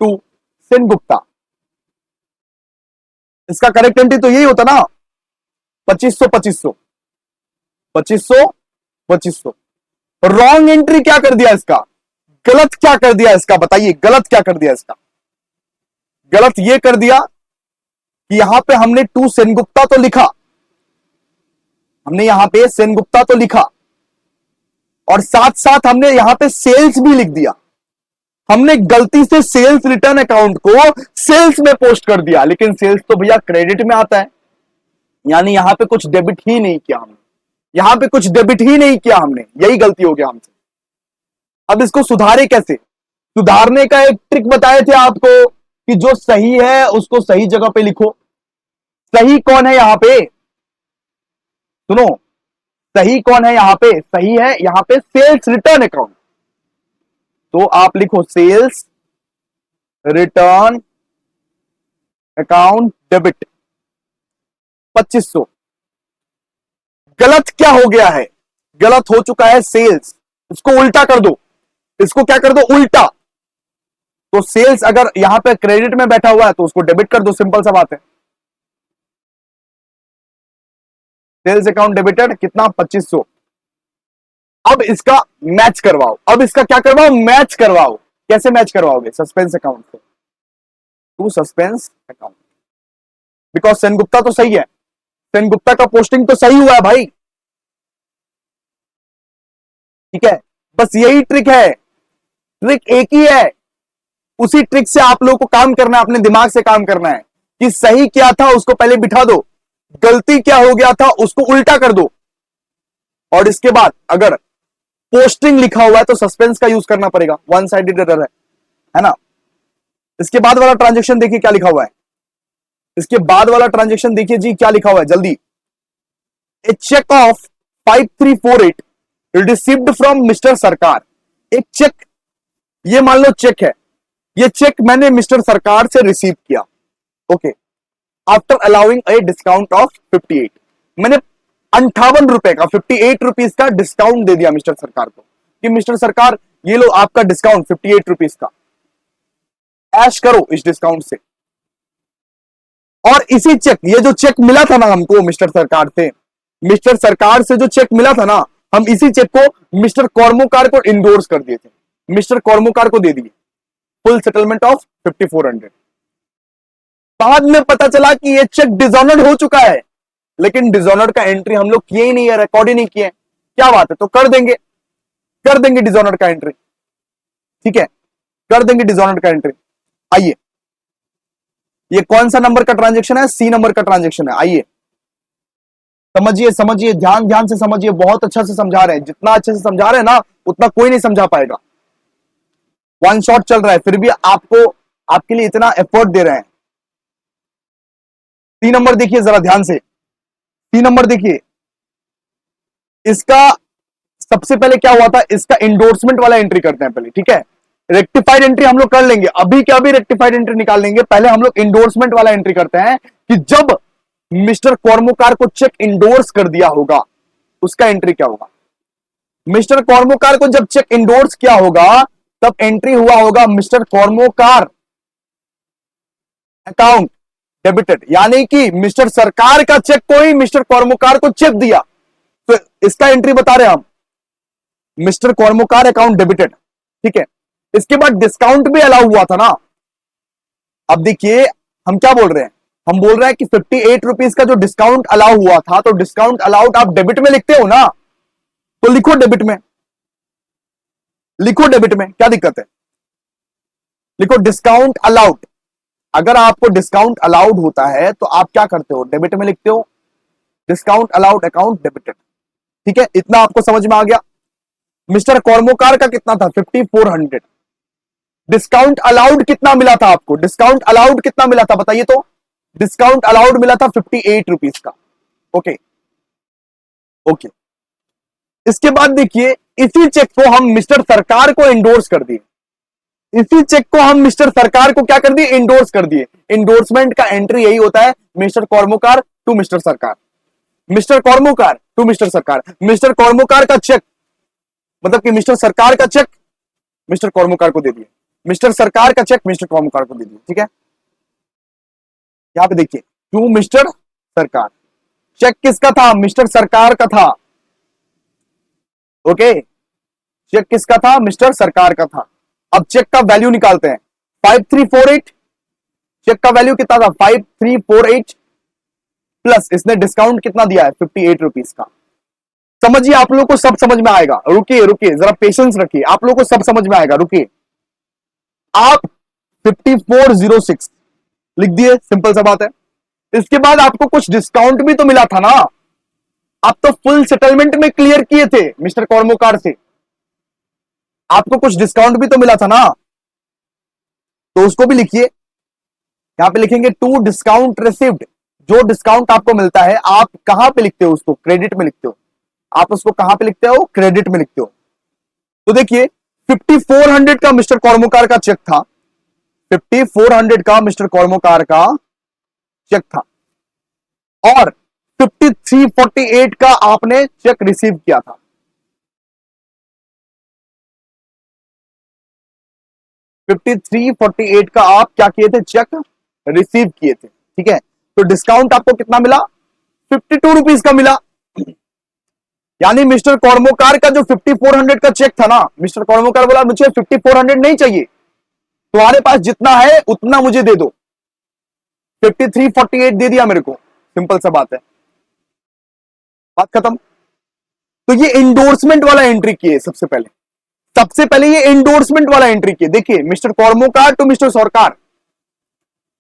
to Sengupta. इसका करेक्ट एंट्री तो यही होता ना, 2500 2500 2500 2500। रॉन्ग एंट्री क्या कर दिया इसका, गलत क्या कर दिया इसका, बताइए गलत क्या कर दिया इसका। गलत ये कर दिया कि यहां पे हमने टू सेनगुप्ता तो लिखा, हमने यहां पे सेनगुप्ता तो लिखा और साथ साथ हमने यहां पे सेल्स भी लिख दिया। हमने गलती से सेल्स रिटर्न अकाउंट को सेल्स में पोस्ट कर दिया, लेकिन सेल्स तो भैया क्रेडिट में आता है, यानी यहां पे कुछ डेबिट ही नहीं किया हमने, यहां पे कुछ डेबिट ही नहीं किया हमने, यही गलती हो गया हमसे। अब इसको सुधारे कैसे, सुधारने का एक ट्रिक बताए थे आपको कि जो सही है उसको सही जगह पे लिखो। सही कौन है यहां पे, सुनो, सही कौन है यहां पे, सही है यहां पे सेल्स रिटर्न अकाउंट, तो आप लिखो सेल्स रिटर्न अकाउंट डेबिट 2500। गलत क्या हो गया है, गलत हो चुका है सेल्स, इसको उल्टा कर दो, इसको क्या कर दो उल्टा। तो सेल्स अगर यहां पे क्रेडिट में बैठा हुआ है तो उसको डेबिट कर दो, सिंपल सा बात है। सेल्स अकाउंट डेबिटेड कितना 2500। अब इसका मैच करवाओ, अब इसका क्या करवाओ, मैच करवाओ। कैसे मैच करवाओगे, सस्पेंस अकाउंट से to suspense account, because Sengupta तो सही है, सेनगुप्ता का पोस्टिंग तो सही हुआ है भाई, ठीक है। बस यही ट्रिक है, ट्रिक एक ही है, उसी ट्रिक से आप लोगों को काम करना है, अपने दिमाग से काम करना है कि सही क्या था उसको पहले बिठा दो, गलती क्या हो गया था उसको उल्टा कर दो, और इसके बाद अगर पोस्टिंग लिखा हुआ है तो सस्पेंस का यूज करना पड़ेगा, वन साइडेड एरर है ना। इसके बाद वाला ट्रांजेक्शन देखिए क्या लिखा हुआ है, इसके बाद वाला ट्रांजेक्शन देखिए जी क्या लिखा हुआ है जल्दी। A cheque of 5348 received from mister Sarkar. एक चेक, ये मान लो चेक है, ये चेक मैंने मिस्टर सरकार से रिसीव किया, okay, after allowing a discount of 58। मैंने 58 रुपए का 58 रुपीज का डिस्काउंट दे दिया मिस्टर सरकार को कि मिस्टर सरकार ये लो आपका डिस्काउंट 58 रुपीज का, ऐश करो इस डिस्काउंट से। और इसी चेक, ये जो चेक मिला था ना हमको मिस्टर सरकार से, मिस्टर सरकार से जो चेक मिला था ना, हम इसी चेक को मिस्टर कॉर्मोकार को इंडोर्स कर दिए थे, मिस्टर कॉर्मोकार को दे दिए फुल सेटलमेंट ऑफ 5400। बाद में पता चला कि ये चेक डिसऑनर्ड हो चुका है, लेकिन डिसऑनर्ड का एंट्री हम लोग किए ही नहीं है, रिकॉर्ड ही नहीं किए। क्या बात है, तो कर देंगे, कर देंगे डिसऑनर्ड का एंट्री, ठीक है, कर देंगे डिसऑनर्ड का एंट्री। आइए, ये कौन सा नंबर का ट्रांजेक्शन है, सी नंबर का ट्रांजेक्शन है। आइए समझिए, समझिए, ध्यान ध्यान से समझिए, बहुत अच्छा से समझा रहे हैं, जितना अच्छे से समझा रहे हैं ना उतना कोई नहीं समझा पाएगा। वन शॉट चल रहा है फिर भी आपको, आपके लिए इतना एफर्ट दे रहे हैं। 3 नंबर देखिए जरा ध्यान से, 3 नंबर देखिए, इसका सबसे पहले क्या हुआ था, इसका इंडोर्समेंट वाला एंट्री करते हैं पहले, ठीक है। रेक्टिफाइड एंट्री हम लोग कर लेंगे, अभी क्या अभी रेक्टिफाइड एंट्री निकाल लेंगे, पहले हम लोग इंडोर्समेंट वाला एंट्री करते हैं कि जब मिस्टर कॉर्मोकार को चेक इंडोर्स कर दिया होगा उसका एंट्री क्या होगा। मिस्टर कॉर्मोकार को जब चेक इंडोर्स किया होगा तब एंट्री हुआ होगा मिस्टर कॉर्मोकार अकाउंट डेबिटेड, यानी कि मिस्टर सरकार का चेक को ही मिस्टर कॉर्मोकार को चेक दिया, तो इसका एंट्री बता रहे हैं हम, मिस्टर कॉर्मोकार अकाउंट डेबिटेड, ठीक है। इसके बाद डिस्काउंट भी अलाउ हुआ था ना। अब देखिए हम क्या बोल रहे हैं, हम बोल रहे हैं कि 58 रुपीज का जो डिस्काउंट अलाउ हुआ था, तो डिस्काउंट अलाउड आप डेबिट में लिखते हो ना, तो लिखो डेबिट में, लिखो डेबिट में, क्या दिक्कत है, लिखो डिस्काउंट अलाउड। अगर आपको डिस्काउंट अलाउड होता है तो आप क्या करते हो, डेबिट में लिखते हो, डिस्काउंट अलाउड अकाउंट डेबिटेड, ठीक है। इतना आपको समझ में आ गया। मिस्टर कॉर्मोकार का कितना था 5400। डिस्काउंट अलाउड कितना मिला था आपको, डिस्काउंट अलाउड कितना मिला था बताइए तो, डिस्काउंट अलाउड मिला था 58 रुपीज का। ओके ओके, इसके बाद देखिए इसी चेक को हम मिस्टर सरकार को इंडोर्स कर दिए, इसी चेक को हम मिस्टर सरकार को क्या कर दिए, इंडोर्स कर दिए। इंडोर्समेंट का एंट्री यही होता है, mister Karmakar to mister Sarkar, mister Karmakar to mister Sarkar, mister कॉर्मोकार का चेक मतलब कि मिस्टर सरकार का चेक मिस्टर कॉर्मोकार को दे दिए, मिस्टर सरकार का चेक मिस्टर कॉर्मोकार को दे दिए। ठीक है, यहां पे देखिए टू मिस्टर सरकार, चेक किसका था, मिस्टर सरकार का था। ओके, चेक किसका था, मिस्टर सरकार का था। अब चेक का वैल्यू निकालते हैं 5348, चेक का वैल्यू कितना था 5348 प्लस इसने डिस्काउंट कितना दिया है 58 रुपीज का। समझिए आप लोगों को सब समझ में आएगा, रुकिए रुकिए जरा पेशेंस रखिए, आप लोगों को सब समझ में आएगा, रुकिए। आप 5406 लिख दिए, सिंपल सा बात है। इसके बाद आपको कुछ डिस्काउंट भी तो मिला था ना, आप तो फुल सेटलमेंट में क्लियर किए थे मिस्टर कॉर्मोकार से, आपको कुछ डिस्काउंट भी तो मिला था ना, तो उसको भी लिखिए। यहां पे लिखेंगे टू डिस्काउंट रिसीव्ड, जो डिस्काउंट आपको मिलता है आप कहां पे लिखते हो उसको, क्रेडिट में लिखते हो, आप उसको कहां पे लिखते हो, क्रेडिट में लिखते हो। तो देखिए 5400 का मिस्टर कॉर्मोकार का चेक था, 5400 का मिस्टर कॉर्मोकार का चेक था और 5348 का आपने चेक रिसीव किया था। 5348 का आप क्या किए थे, चेक रिसीव किए थे। ठीक है, तो डिस्काउंट आपको कितना मिला, 52 रुपीज का मिला। यानी मिस्टर कॉर्मोकार का जो 5400 का चेक था ना, मिस्टर कॉर्मोकार बोला मुझे 5400 नहीं चाहिए, तुम्हारे पास जितना है उतना मुझे दे दो, 5348 दे दिया मेरे को, सिंपल सा बात है, बात खत्म। तो ये इंडोर्समेंट वाला एंट्री किए सबसे पहले, सबसे पहले ये इंडोर्समेंट वाला एंट्री किए। देखिए mister Karmakar to mister Sarkar,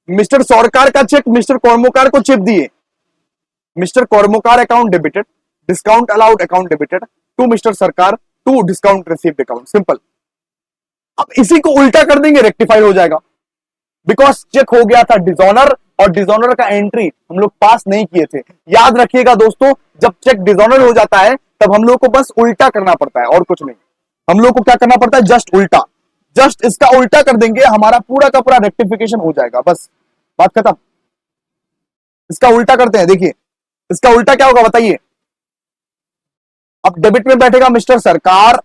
mister Sarkar का चेक मिस्टर कॉर्मोकार को चिप दिए, mister Karmakar account debited, discount allowed account debited to mister Sarkar to discount received account, simple. अब इसी को उल्टा कर देंगे, रेक्टिफाइड हो जाएगा, बिकॉज चेक हो गया था डिसऑनर और डिसऑनर का एंट्री हम लोग पास नहीं किए थे। याद रखिएगा दोस्तों, जब चेक डिसऑनर हो जाता है तब हम लोग को बस उल्टा करना पड़ता है और कुछ नहीं, हम लोग को क्या करना पड़ता है, जस्ट उल्टा, जस्ट इसका उल्टा कर देंगे, हमारा पूरा का पूरा रेक्टिफिकेशन हो जाएगा, बस बात खत्म। इसका उल्टा करते हैं, देखिए इसका उल्टा क्या होगा बताइए। अब डेबिट में बैठेगा mister Sarkar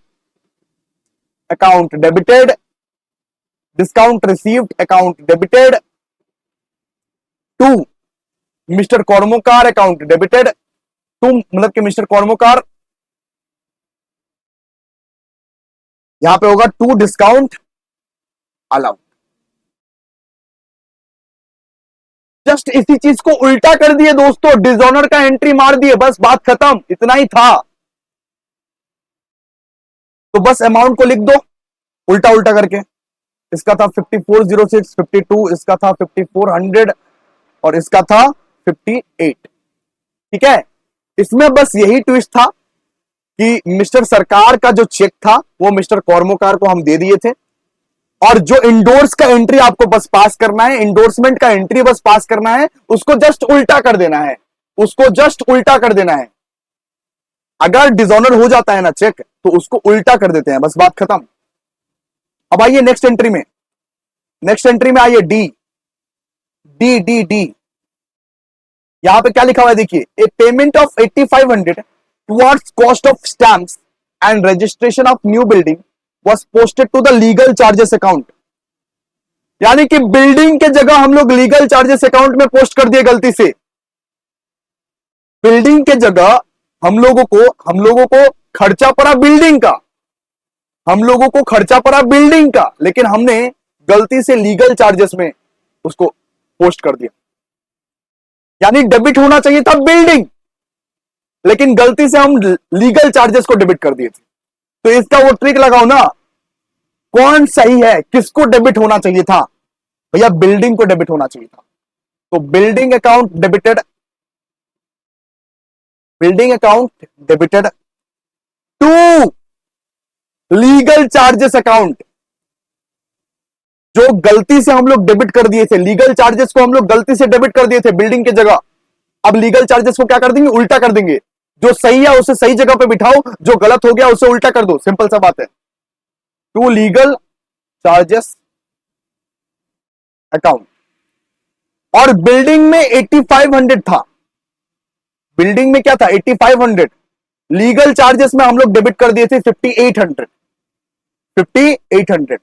account debited, discount received account debited to mister Karmakar account debited to, मतलब कि मिस्टर कॉर्मोकार यहां पे होगा टू डिस्काउंट अलाउड। जस्ट इसी चीज को उल्टा कर दिए दोस्तों, डिसऑनर का एंट्री मार दिए, बस बात खत्म, इतना ही था। तो बस अमाउंट को लिख दो उल्टा उल्टा करके, इसका था 5406, 52, इसका था 5400 और इसका था 58। ठीक है, इसमें बस यही ट्विस्ट था कि मिस्टर सरकार का जो चेक था वो मिस्टर कॉर्मोकार को हम दे दिए थे, और जो इंडोर्स का एंट्री आपको बस पास करना है, इंडोर्समेंट का एंट्री बस पास करना है, उसको जस्ट उल्टा कर देना है, उसको जस्ट उल्टा कर देना है। अगर डिसऑनर हो जाता है ना चेक तो उसको उल्टा कर देते हैं, बस बात खत्म। अब आइए नेक्स्ट एंट्री में, नेक्स्ट एंट्री में आइए डी डी डी डी। यहां पे क्या लिखा हुआ है देखिए, a payment of 8500 towards cost of stamps and registration of new building was posted to the legal charges account। यानी कि बिल्डिंग के जगह हम लोग लीगल चार्जेस अकाउंट में पोस्ट कर दिए गलती से, बिल्डिंग के जगह हम लोगों को खर्चा पड़ा बिल्डिंग का, हम लोगों को खर्चा पड़ा बिल्डिंग का, लेकिन हमने गलती से लीगल चार्जेस में उसको पोस्ट कर दिया। यानी डेबिट होना चाहिए था बिल्डिंग, लेकिन गलती से हम लीगल चार्जेस को डेबिट कर दिए थे। तो इसका वो ट्रिक लगाओ ना, कौन सही है, किसको डेबिट होना चाहिए था भैया, बिल्डिंग को डेबिट होना चाहिए था। तो building account debited, building account debited to legal charges account, जो गलती से हम लोग डेबिट कर दिए थे, लीगल चार्जेस को हम लोग गलती से डेबिट कर दिए थे बिल्डिंग की जगह, अब लीगल चार्जेस को क्या कर देंगे, उल्टा कर देंगे। जो सही है उसे सही जगह पे बिठाओ, जो गलत हो गया उसे उल्टा कर दो, सिंपल सा बात है। टू लीगल चार्जेस अकाउंट, और बिल्डिंग में 8500 था, बिल्डिंग में क्या था 8500, लीगल चार्जेस में हम लोग डेबिट कर दिए थे 5800, 5800।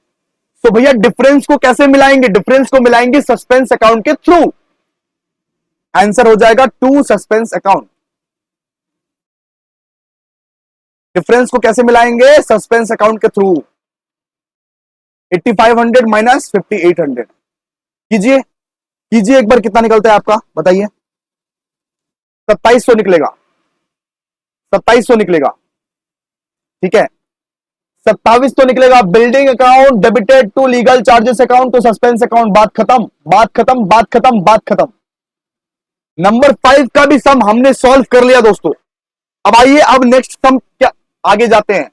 तो भैया डिफरेंस को कैसे मिलाएंगे, डिफरेंस को मिलाएंगे सस्पेंस अकाउंट के थ्रू, आंसर हो जाएगा टू सस्पेंस अकाउंट। डिफरेंस को कैसे मिलाएंगे, सस्पेंस अकाउंट के थ्रू, 8500 माइनस 5800, कीजिए कीजिए एक बार, कितना निकलता है आपका बताइए, 2700 निकलेगा, 2700 निकलेगा, ठीक है 2700 निकलेगा। Building account debited to legal charges account to suspense account, बात खत्म, बात खत्म, बात खत्म, बात खत्म। नंबर 5 का भी सम हमने सॉल्व कर लिया दोस्तों। अब आइए, अब नेक्स्ट सम क्या आगे जाते हैं,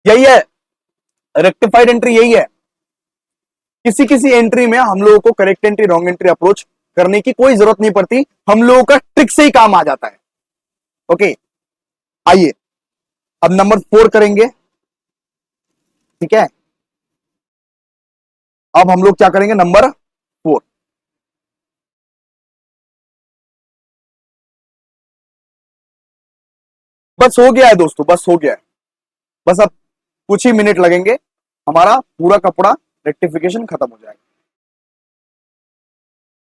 यही है रेक्टिफाइड एंट्री, यही है। किसी किसी एंट्री में हम लोगों को correct entry wrong entry approach करने की कोई जरूरत नहीं पड़ती, हम लोगों का ट्रिक से ही काम आ जाता है। ओके, आइए अब नंबर 4 करेंगे, ठीक है। अब हम लोग क्या करेंगे, नंबर 4, बस हो गया है दोस्तों, बस हो गया है, बस अब कुछ ही मिनट लगेंगे, हमारा पूरा का पूरा रेक्टिफिकेशन खत्म हो जाएगा।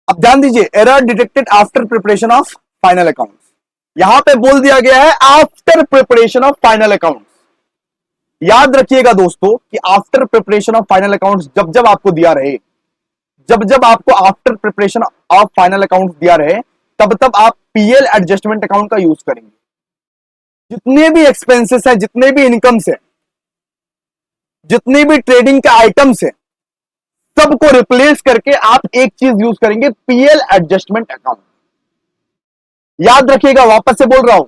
अब ध्यान दीजिए, error detected after preparation of final accounts, यहां पे बोल दिया गया है after preparation of final accounts. याद रखिएगा दोस्तों कि after preparation of final accounts जब जब आपको दिया रहे, जब जब आपको after preparation of final accounts दिया रहे, तब तब आप पीएल एडजस्टमेंट अकाउंट का यूज करेंगे। जितने भी एक्सपेंसेस है, जितने भी इनकम्स है, जितने भी ट्रेडिंग के आइटम्स है, सबको रिप्लेस करके आप एक चीज यूज करेंगे, पीएल एडजस्टमेंट अकाउंट। याद रखिएगा, वापस से बोल रहा हूं,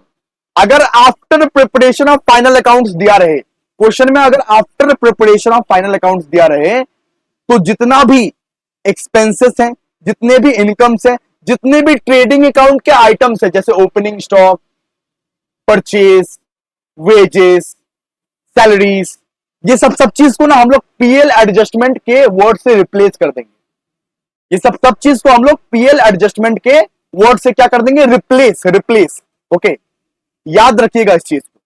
अगर after preparation of final accounts दिया रहे, क्वेश्चन में अगर after preparation of final accounts दिया रहे, तो जितना भी एक्सपेंसेस हैं, जितने भी इनकम्स हैं, जितने भी ट्रेडिंग अकाउंट के आइटम्स हैं, जैसे opening stock, purchase, wages, salaries, ये सब चीज को ना हम लोग पीएल एडजस्टमेंट के वर्ड से रिप्लेस कर देंगे। ये सब चीज को हम लोग पीएल एडजस्टमेंट के वर्ड से क्या कर देंगे, रिप्लेस, रिप्लेस। ओके, याद रखिएगा इस चीज को,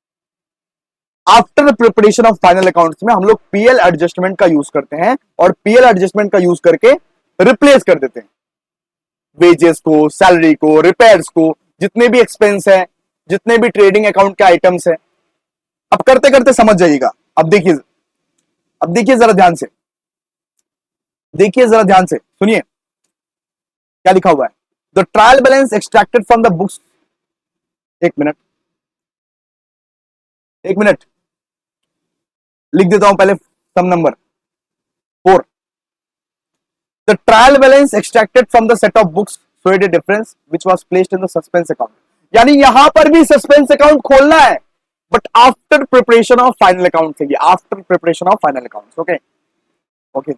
after preparation of final accounts में हम लोग पीएल एडजस्टमेंट का यूज करते हैं, और पीएल एडजस्टमेंट का यूज करके रिप्लेस कर देते हैं वेजेस को, सैलरी को, रिपेयर्स को, जितने भी एक्सपेंस है, जितने भी ट्रेडिंग अकाउंट के आइटम्स है। अब करते करते समझ जाइएगा। अब देखिए, अब देखिए जरा ध्यान से, देखिए जरा ध्यान से सुनिए क्या लिखा हुआ है, the trial balance extracted from the books, एक मिनट, एक मिनट लिख देता हूं पहले sum number 4, the trial balance extracted from the set of books showed a difference which was placed in the suspense account। यानी यहां पर भी सस्पेंस अकाउंट खोलना है, but after preparation of final account है, after preparation of final accounts. Okay okay,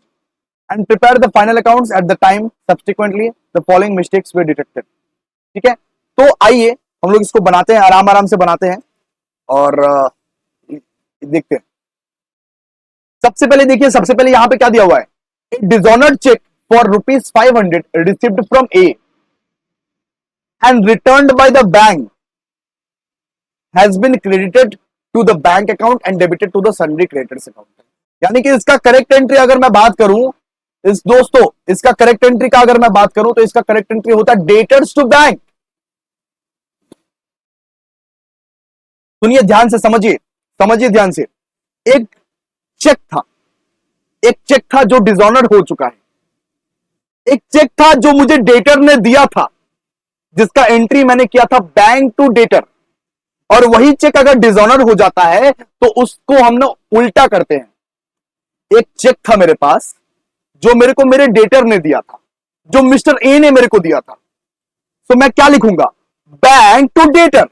and prepare the final accounts at the time subsequently the following mistakes were detected. ठीक है, तो आइए हम लोग इसको बनाते हैं, आराम आराम से बनाते हैं और देखते हैं। सबसे पहले देखिए, सबसे पहले यहां पे क्या दिया हुआ है, dishonoured cheque for ₹500 received from A and returned by the bank has been credited to the bank account and debited to the sundry creditors account। यानी कि इसका करेक्ट एंट्री अगर मैं बात करूं, इस दोस्तों इसका करेक्ट एंट्री का अगर मैं बात करूं तो इसका करेक्ट एंट्री होता है डेटर्स टू बैंक। सुनिए ध्यान से, समझिए समझिए ध्यान से, एक चेक था, एक चेक था जो डिसऑनर हो चुका है, एक चेक था जो मुझे डेटर ने दिया था, जिसका एंट्री मैंने किया था बैंक टू डेटर, और वही चेक अगर डिसऑनर हो जाता है तो उसको हम लोग उल्टा करते हैं। एक चेक था मेरे पास जो मेरे को मेरे डेटर ने दिया था, जो मिस्टर ए ने मेरे को दिया था, तो मैं क्या लिखूंगा, bank to debtor.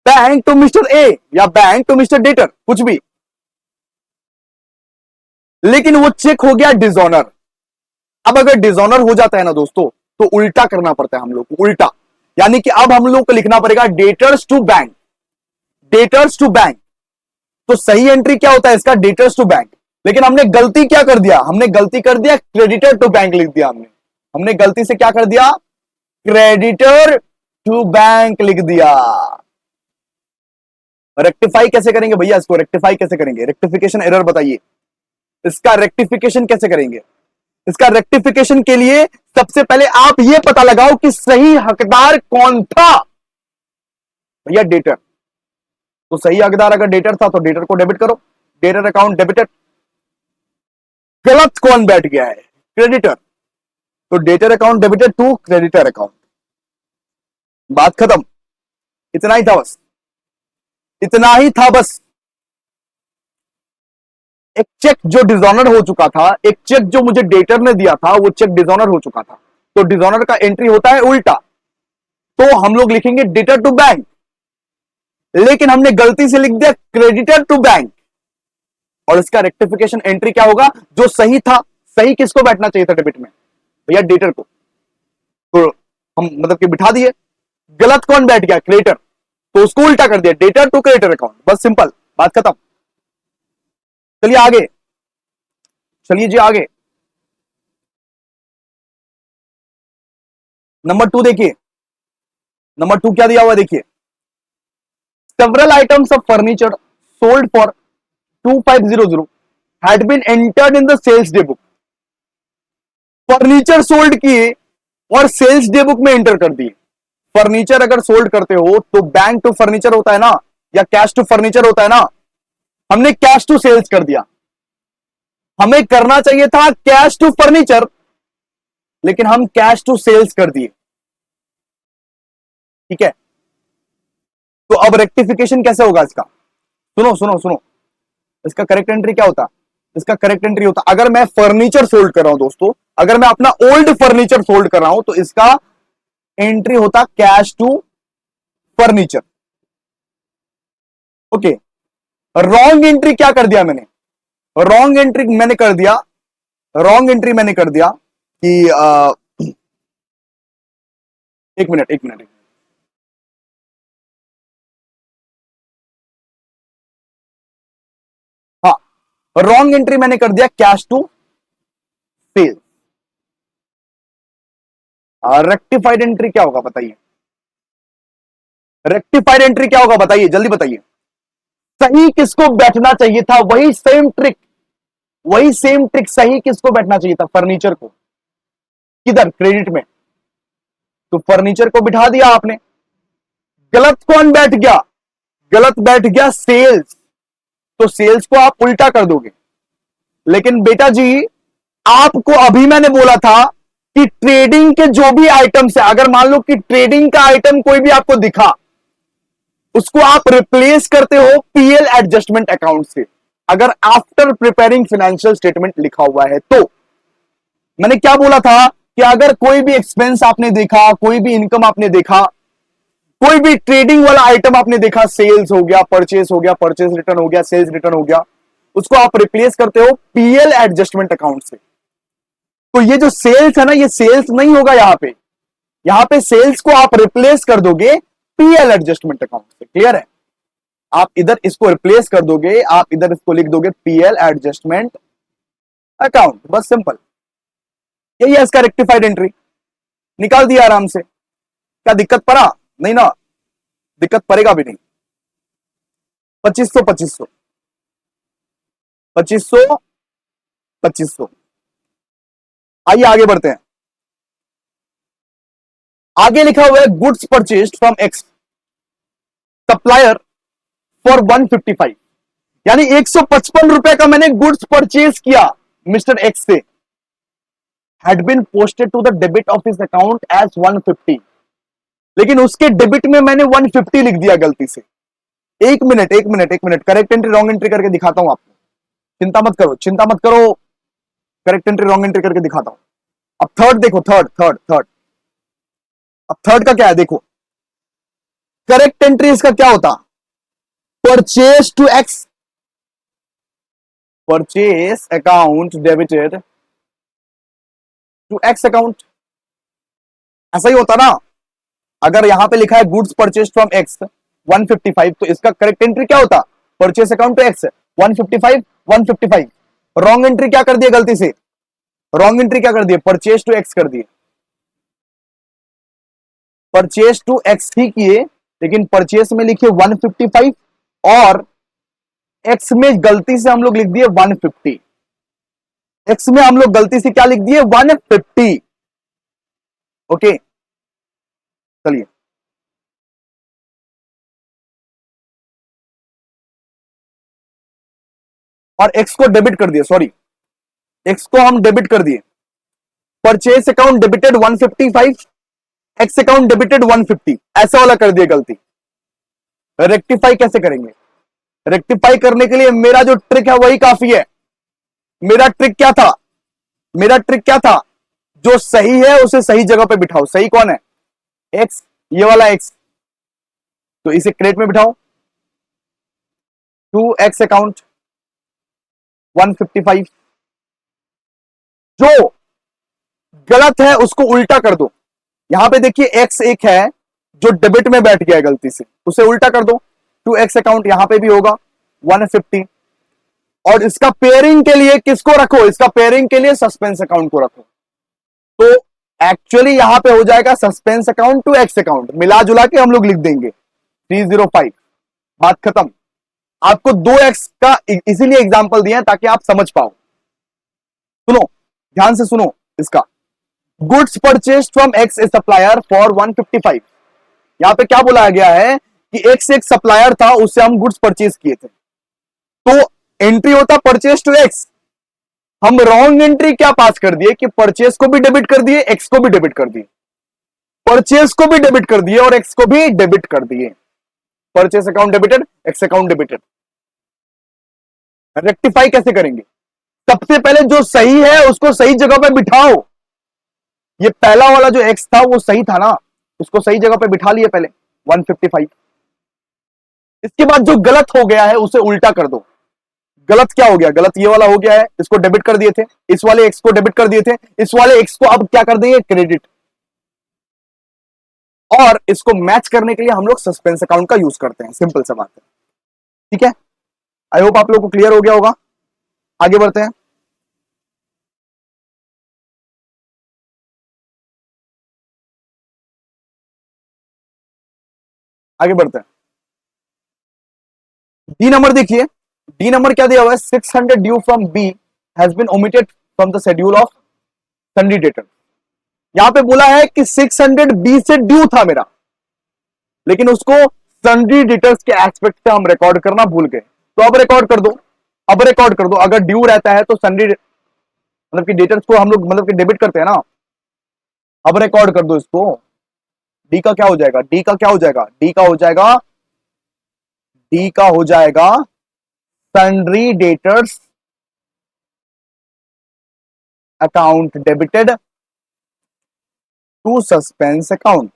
Bank to mister A या बैंक टू मिस्टर डेटर, कुछ भी, लेकिन वो चेक हो गया डिसऑनर। अब अगर डिसऑनर हो जाता है ना दोस्तों, तो उल्टा करना पड़ता है हम लोग को, उल्टा। यानी कि अब हम लोग को लिखना पड़ेगा debtors to bank, debtors to bank. तो सही एंट्री क्या होता है इसका, डेटर्स टू बैंक। लेकिन हमने गलती क्या कर दिया, हमने गलती कर दिया क्रेडिटर टू बैंक लिख दिया, हमने गलती से क्या कर दिया, क्रेडिटर टू बैंक लिख दिया। रेक्टिफाई कैसे करेंगे भैया, इसको रेक्टिफाई कैसे करेंगे, रेक्टिफिकेशन एरर बताइए, इसका रेक्टिफिकेशन कैसे करेंगे। इसका रेक्टिफिकेशन के लिए सबसे पहले आप यह पता लगाओ कि सही हकदार कौन था। भैया डेटर, तो सही हकदार अगर डेटर था तो डेटर को डेबिट करो, डेटर अकाउंट डेबिटेड। गलत कौन बैठ गया है, क्रेडिटर, तो debtor account debited to creditor account. बात खत्म, इतना ही था बस, इतना ही था बस। एक चेक जो डिसऑनर हो चुका था, एक चेक जो मुझे डेटर ने दिया था, वो चेक डिसऑनर हो चुका था, तो डिसऑनर का एंट्री होता है उल्टा, तो हम लोग लिखेंगे डेटर टू बैंक। लेकिन हमने गलती से लिख दिया क्रेडिटर टू बैंक, और इसका रेक्टिफिकेशन एंट्री क्या होगा, जो सही था, सही किसको बैठना चाहिए था डेबिट में, भैया डेटर को, तो हम मतलब कि बिठा दिए। गलत कौन बैठ गया, क्रेडिटर, तो उसको उल्टा कर दिया, डेटर टू क्रेडिटर अकाउंट, बस सिंपल, बात खत्म। चलिए आगे, चलिए जी आगे। नंबर 2 देखिए, नंबर 2 क्या दिया हुआ देखिए, several items of furniture sold for 2500 had been entered in the sales day book। Furniture sold किए और सेल्स डे बुक में एंटर कर दिए। फर्नीचर अगर सोल्ड करते हो तो बैंक टू फर्नीचर होता है ना, या कैश टू फर्नीचर होता है ना, हमने कैश टू सेल्स कर दिया। हमें करना चाहिए था कैश टू फर्नीचर, लेकिन हम कैश टू सेल्स कर दिए, ठीक है। तो अब रेक्टिफिकेशन कैसे होगा इसका, सुनो सुनो सुनो, इसका करेक्ट एंट्री क्या होता, इसका करेक्ट एंट्री होता, अगर मैं फर्नीचर सोल्ड कर रहा हूं दोस्तों, अगर मैं अपना ओल्ड फर्नीचर सोल्ड कर रहा हूं, तो इसका एंट्री होता cash to furniture, okay. Wrong entry क्या कर दिया मैंने, रॉन्ग एंट्री मैंने कर दिया, रॉन्ग एंट्री मैंने कर दिया कि एक मिनट एक मिनट, हाँ, रॉन्ग एंट्री मैंने कर दिया cash to sale. Rectified entry क्या होगा बताइए, रेक्टिफाइड एंट्री क्या होगा बताइए, जल्दी बताइए। सही किसको बैठना चाहिए था, वही सेम ट्रिक, वही सेम ट्रिक, सही किसको बैठना चाहिए था, फर्नीचर को, किधर, क्रेडिट में, तो फर्नीचर को बिठा दिया आपने। गलत कौन बैठ गया, गलत बैठ गया सेल्स, तो सेल्स को आप उल्टा कर दोगे। लेकिन बेटा जी, आपको अभी मैंने बोला था कि ट्रेडिंग के जो भी आइटम्स है, अगर मान लो कि ट्रेडिंग का आइटम कोई भी आपको दिखा, उसको आप रिप्लेस करते हो पीएल एडजस्टमेंट अकाउंट से, अगर आफ्टर प्रिपेयरिंग फाइनेंशियल स्टेटमेंट लिखा हुआ है तो। मैंने क्या बोला था कि अगर कोई भी एक्सपेंस आपने देखा, कोई भी इनकम आपने देखा, कोई भी ट्रेडिंग वाला आइटम आपने देखा, सेल्स हो गया, परचेस हो गया, परचेस रिटर्न हो गया, सेल्स रिटर्न हो गया, उसको आप रिप्लेस करते हो पीएल एडजस्टमेंट अकाउंट से। तो ये जो सेल्स है ना, ये सेल्स नहीं होगा, यहां पे सेल्स को आप रिप्लेस कर दोगे पीएल एडजस्टमेंट अकाउंट से, क्लियर है। आप इधर इसको रिप्लेस कर दोगे, आप इधर इसको लिख दोगे पीएल एडजस्टमेंट अकाउंट, बस सिंपल, यही है इसका रेक्टिफाइड एंट्री, निकाल दिया आराम से। क्या दिक्कत पड़ा, नहीं ना, दिक्कत पड़ेगा भी नहीं। 2500 2500 2500 2500। आइए आगे बढ़ते हैं, आगे लिखा हुआ है goods purchased from x supplier for 155, यानी 155 रुपए का मैंने गुड्स परचेज किया मिस्टर एक्स से, had been posted to the debit of his account as 150, लेकिन उसके डेबिट में मैंने 150 लिख दिया गलती से। एक मिनट एक मिनट एक minute, correct entry wrong entry करके दिखाता हूं आपको, चिंता मत करो चिंता मत करो, करेक्ट एंट्री रॉन्ग एंट्री करके दिखाता हूं। अब थर्ड देखो, थर्ड थर्ड थर्ड, अब थर्ड का क्या है देखो, करेक्ट एंट्री इसका क्या होता? Purchase to X, purchase account debited to X account, ऐसा ही होता ना। अगर यहां पे लिखा है गुड्स परचेज फ्रॉम एक्स 155, तो इसका करेक्ट एंट्री क्या होता? Purchase account to X 155 155। Wrong entry क्या कर दिया गलती से? रॉन्ग एंट्री क्या कर दिए? परचेज टू एक्स कर दिए। परचेज टू एक्स ही किए, लेकिन परचेज में लिखिए 155 और एक्स में गलती से हम लोग लिख दिए 150। एक्स में हम लोग गलती से क्या लिख दिए? 150। ओके, चलिए और एक्स को डेबिट कर दिए, सॉरी एक्स को हम डेबिट कर दिए। Purchase account debited 155, x account debited 150, ऐसा वाला कर दिया गलती। रेक्टिफाई कैसे करेंगे? रेक्टिफाई करने के लिए मेरा जो ट्रिक है वही काफी है। मेरा ट्रिक क्या था? मेरा ट्रिक क्या था? जो सही है उसे सही जगह पे बिठाओ। सही कौन है? एक्स, ये वाला एक्स, तो इसे क्रेडिट में बिठाओ। टू एक्स अकाउंट 155, जो गलत है उसको उल्टा कर दो। यहां पे देखिए एक्स एक है जो डेबिट में बैठ गया है गलती से, उसे उल्टा कर दो। टू एक्स अकाउंट यहां पे भी होगा 150, और इसका पेयरिंग के लिए किसको रखो? इसका पेयरिंग के लिए सस्पेंस अकाउंट को रखो। तो एक्चुअली यहां पे हो जाएगा suspense account to X account, मिला जुला के हम लोग लिख देंगे 305। बात खत्म। आपको 2x का इसीलिए एग्जांपल दिया है ताकि आप समझ पाओ। सुनो, ध्यान से सुनो इसका। Goods purchase from x A supplier for 155। यहां पे क्या बोला गया है कि एक्स एक सप्लायर था, उससे हम गुड्स परचेज किए थे, तो एंट्री होता परचेज टू एक्स। हम रॉन्ग एंट्री क्या पास कर दिए कि परचेज को भी डेबिट कर दिए, एक्स को भी डेबिट कर दिए। परचेज को भी डेबिट कर दिए और एक्स को भी डेबिट कर दिए। Purchase account debited, x account debited. Rectify कैसे करेंगे? सबसे पहले जो सही है उसको सही जगह पे बिठाओ। ये पहला वाला जो एक्स था वो सही था ना, उसको सही जगह पे बिठा लिए पहले 155। इसके बाद जो गलत हो गया है उसे उल्टा कर दो। गलत क्या हो गया? गलत ये वाला हो गया है, इसको डेबिट कर दिए थे, इस वाले एक्स को डेबिट कर दिए थे, इस वाले एक्स को अब क्या कर देंगे? क्रेडिट। और इसको मैच करने के लिए हम लोग सस्पेंस अकाउंट का यूज करते हैं। सिंपल सा बात है, ठीक है। आई होप आप लोग को क्लियर हो गया होगा। आगे बढ़ते हैं। आगे बढ़ते हैं। डी नंबर देखिए, डी नंबर क्या दिया हुआ है? 600 due from B has been omitted from the schedule of sundry debtor. यहां पे बोला है कि 600 बी से ड्यू था मेरा, लेकिन उसको सन्डी डेटर्स के एस्पेक्ट से हम रिकॉर्ड करना भूल गए, तो अब रिकॉर्ड कर दो। अब रिकॉर्ड कर दो। अगर ड्यू रहता है तो सन्डी मतलब कि डेटर्स को हम लोग मतलब कि डेबिट करते हैं ना। अब रिकॉर्ड कर दो इसको। डी का क्या हो जाएगा? डी का क्या हो जाएगा? डी का हो जाएगा, डी का हो जाएगा sundry debtors account debited to suspense account.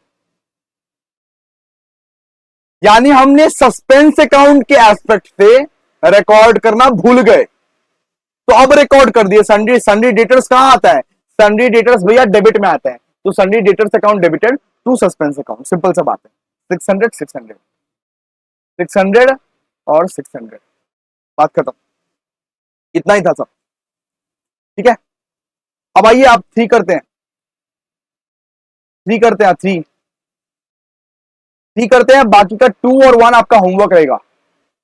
यानी हमने सस्पेंस अकाउंट के एस्पेक्ट से रिकॉर्ड करना भूल गए, तो अब रिकॉर्ड कर दिए। सन्ड्री, सन्ड्री डेटर्स कहां आता है? सन्ड्री डेटर्स भैया डेबिट में आता है, तो sundry debtors account debited to suspense account. Simple सा बात है। 600 600 600 और 600, बात खत्म। इतना ही था सब, ठीक है। अब आइए आप थ्री करते हैं। थ्री करते हैं, थ्री थ्री करते हैं। बाकी का 2 और 1 आपका होमवर्क रहेगा।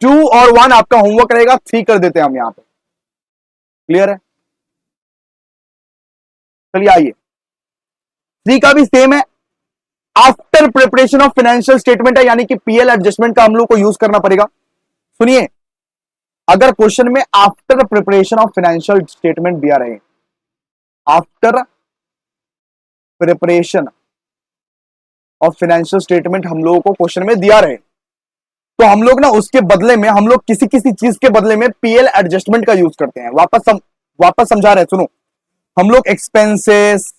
2 और 1 आपका होमवर्क रहेगा। थ्री कर देते हैं हम यहां पे। क्लियर है? चलिए आइए, थ्री का भी सेम है। After preparation of financial statement है, यानी कि पीएल एडजस्टमेंट का हम लोग को यूज करना पड़ेगा। सुनिए, अगर क्वेश्चन में after preparation of financial statement दिया रहे, after preparation of financial statement हम लोगों को क्वेश्चन में दिया रहे, तो हम लोग ना उसके बदले में हम लोग किसी किसी चीज के बदले में पीएल एडजस्टमेंट का यूज करते हैं। वापस समझा रहे हैं, सुनो। हम लोग एक्सपेंसेस,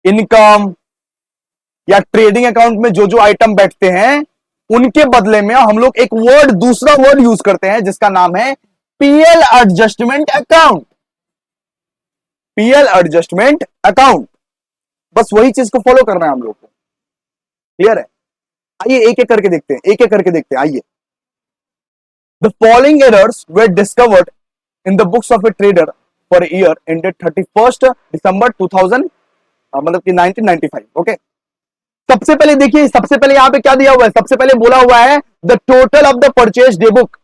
इनकम, या ट्रेडिंग अकाउंट में जो जो आइटम बैठते हैं उनके बदले में हम लोग एक वर्ड, दूसरा वर्ड यूज करते हैं जिसका नाम है PL adjustment account. PL adjustment account, बस वही चीज को फॉलो करना है हम लोग को। क्लियर है? आइए एक एक करके देखते हैं, एक एक करके देखते हैं। आइए, the following errors were discovered in the books of A trader for year ended 31 दिसंबर 2000, मतलब कि 1995। ओके, सबसे पहले देखिए, सबसे पहले यहां पे क्या दिया हुआ है? सबसे पहले बोला हुआ है the total of the purchase day book,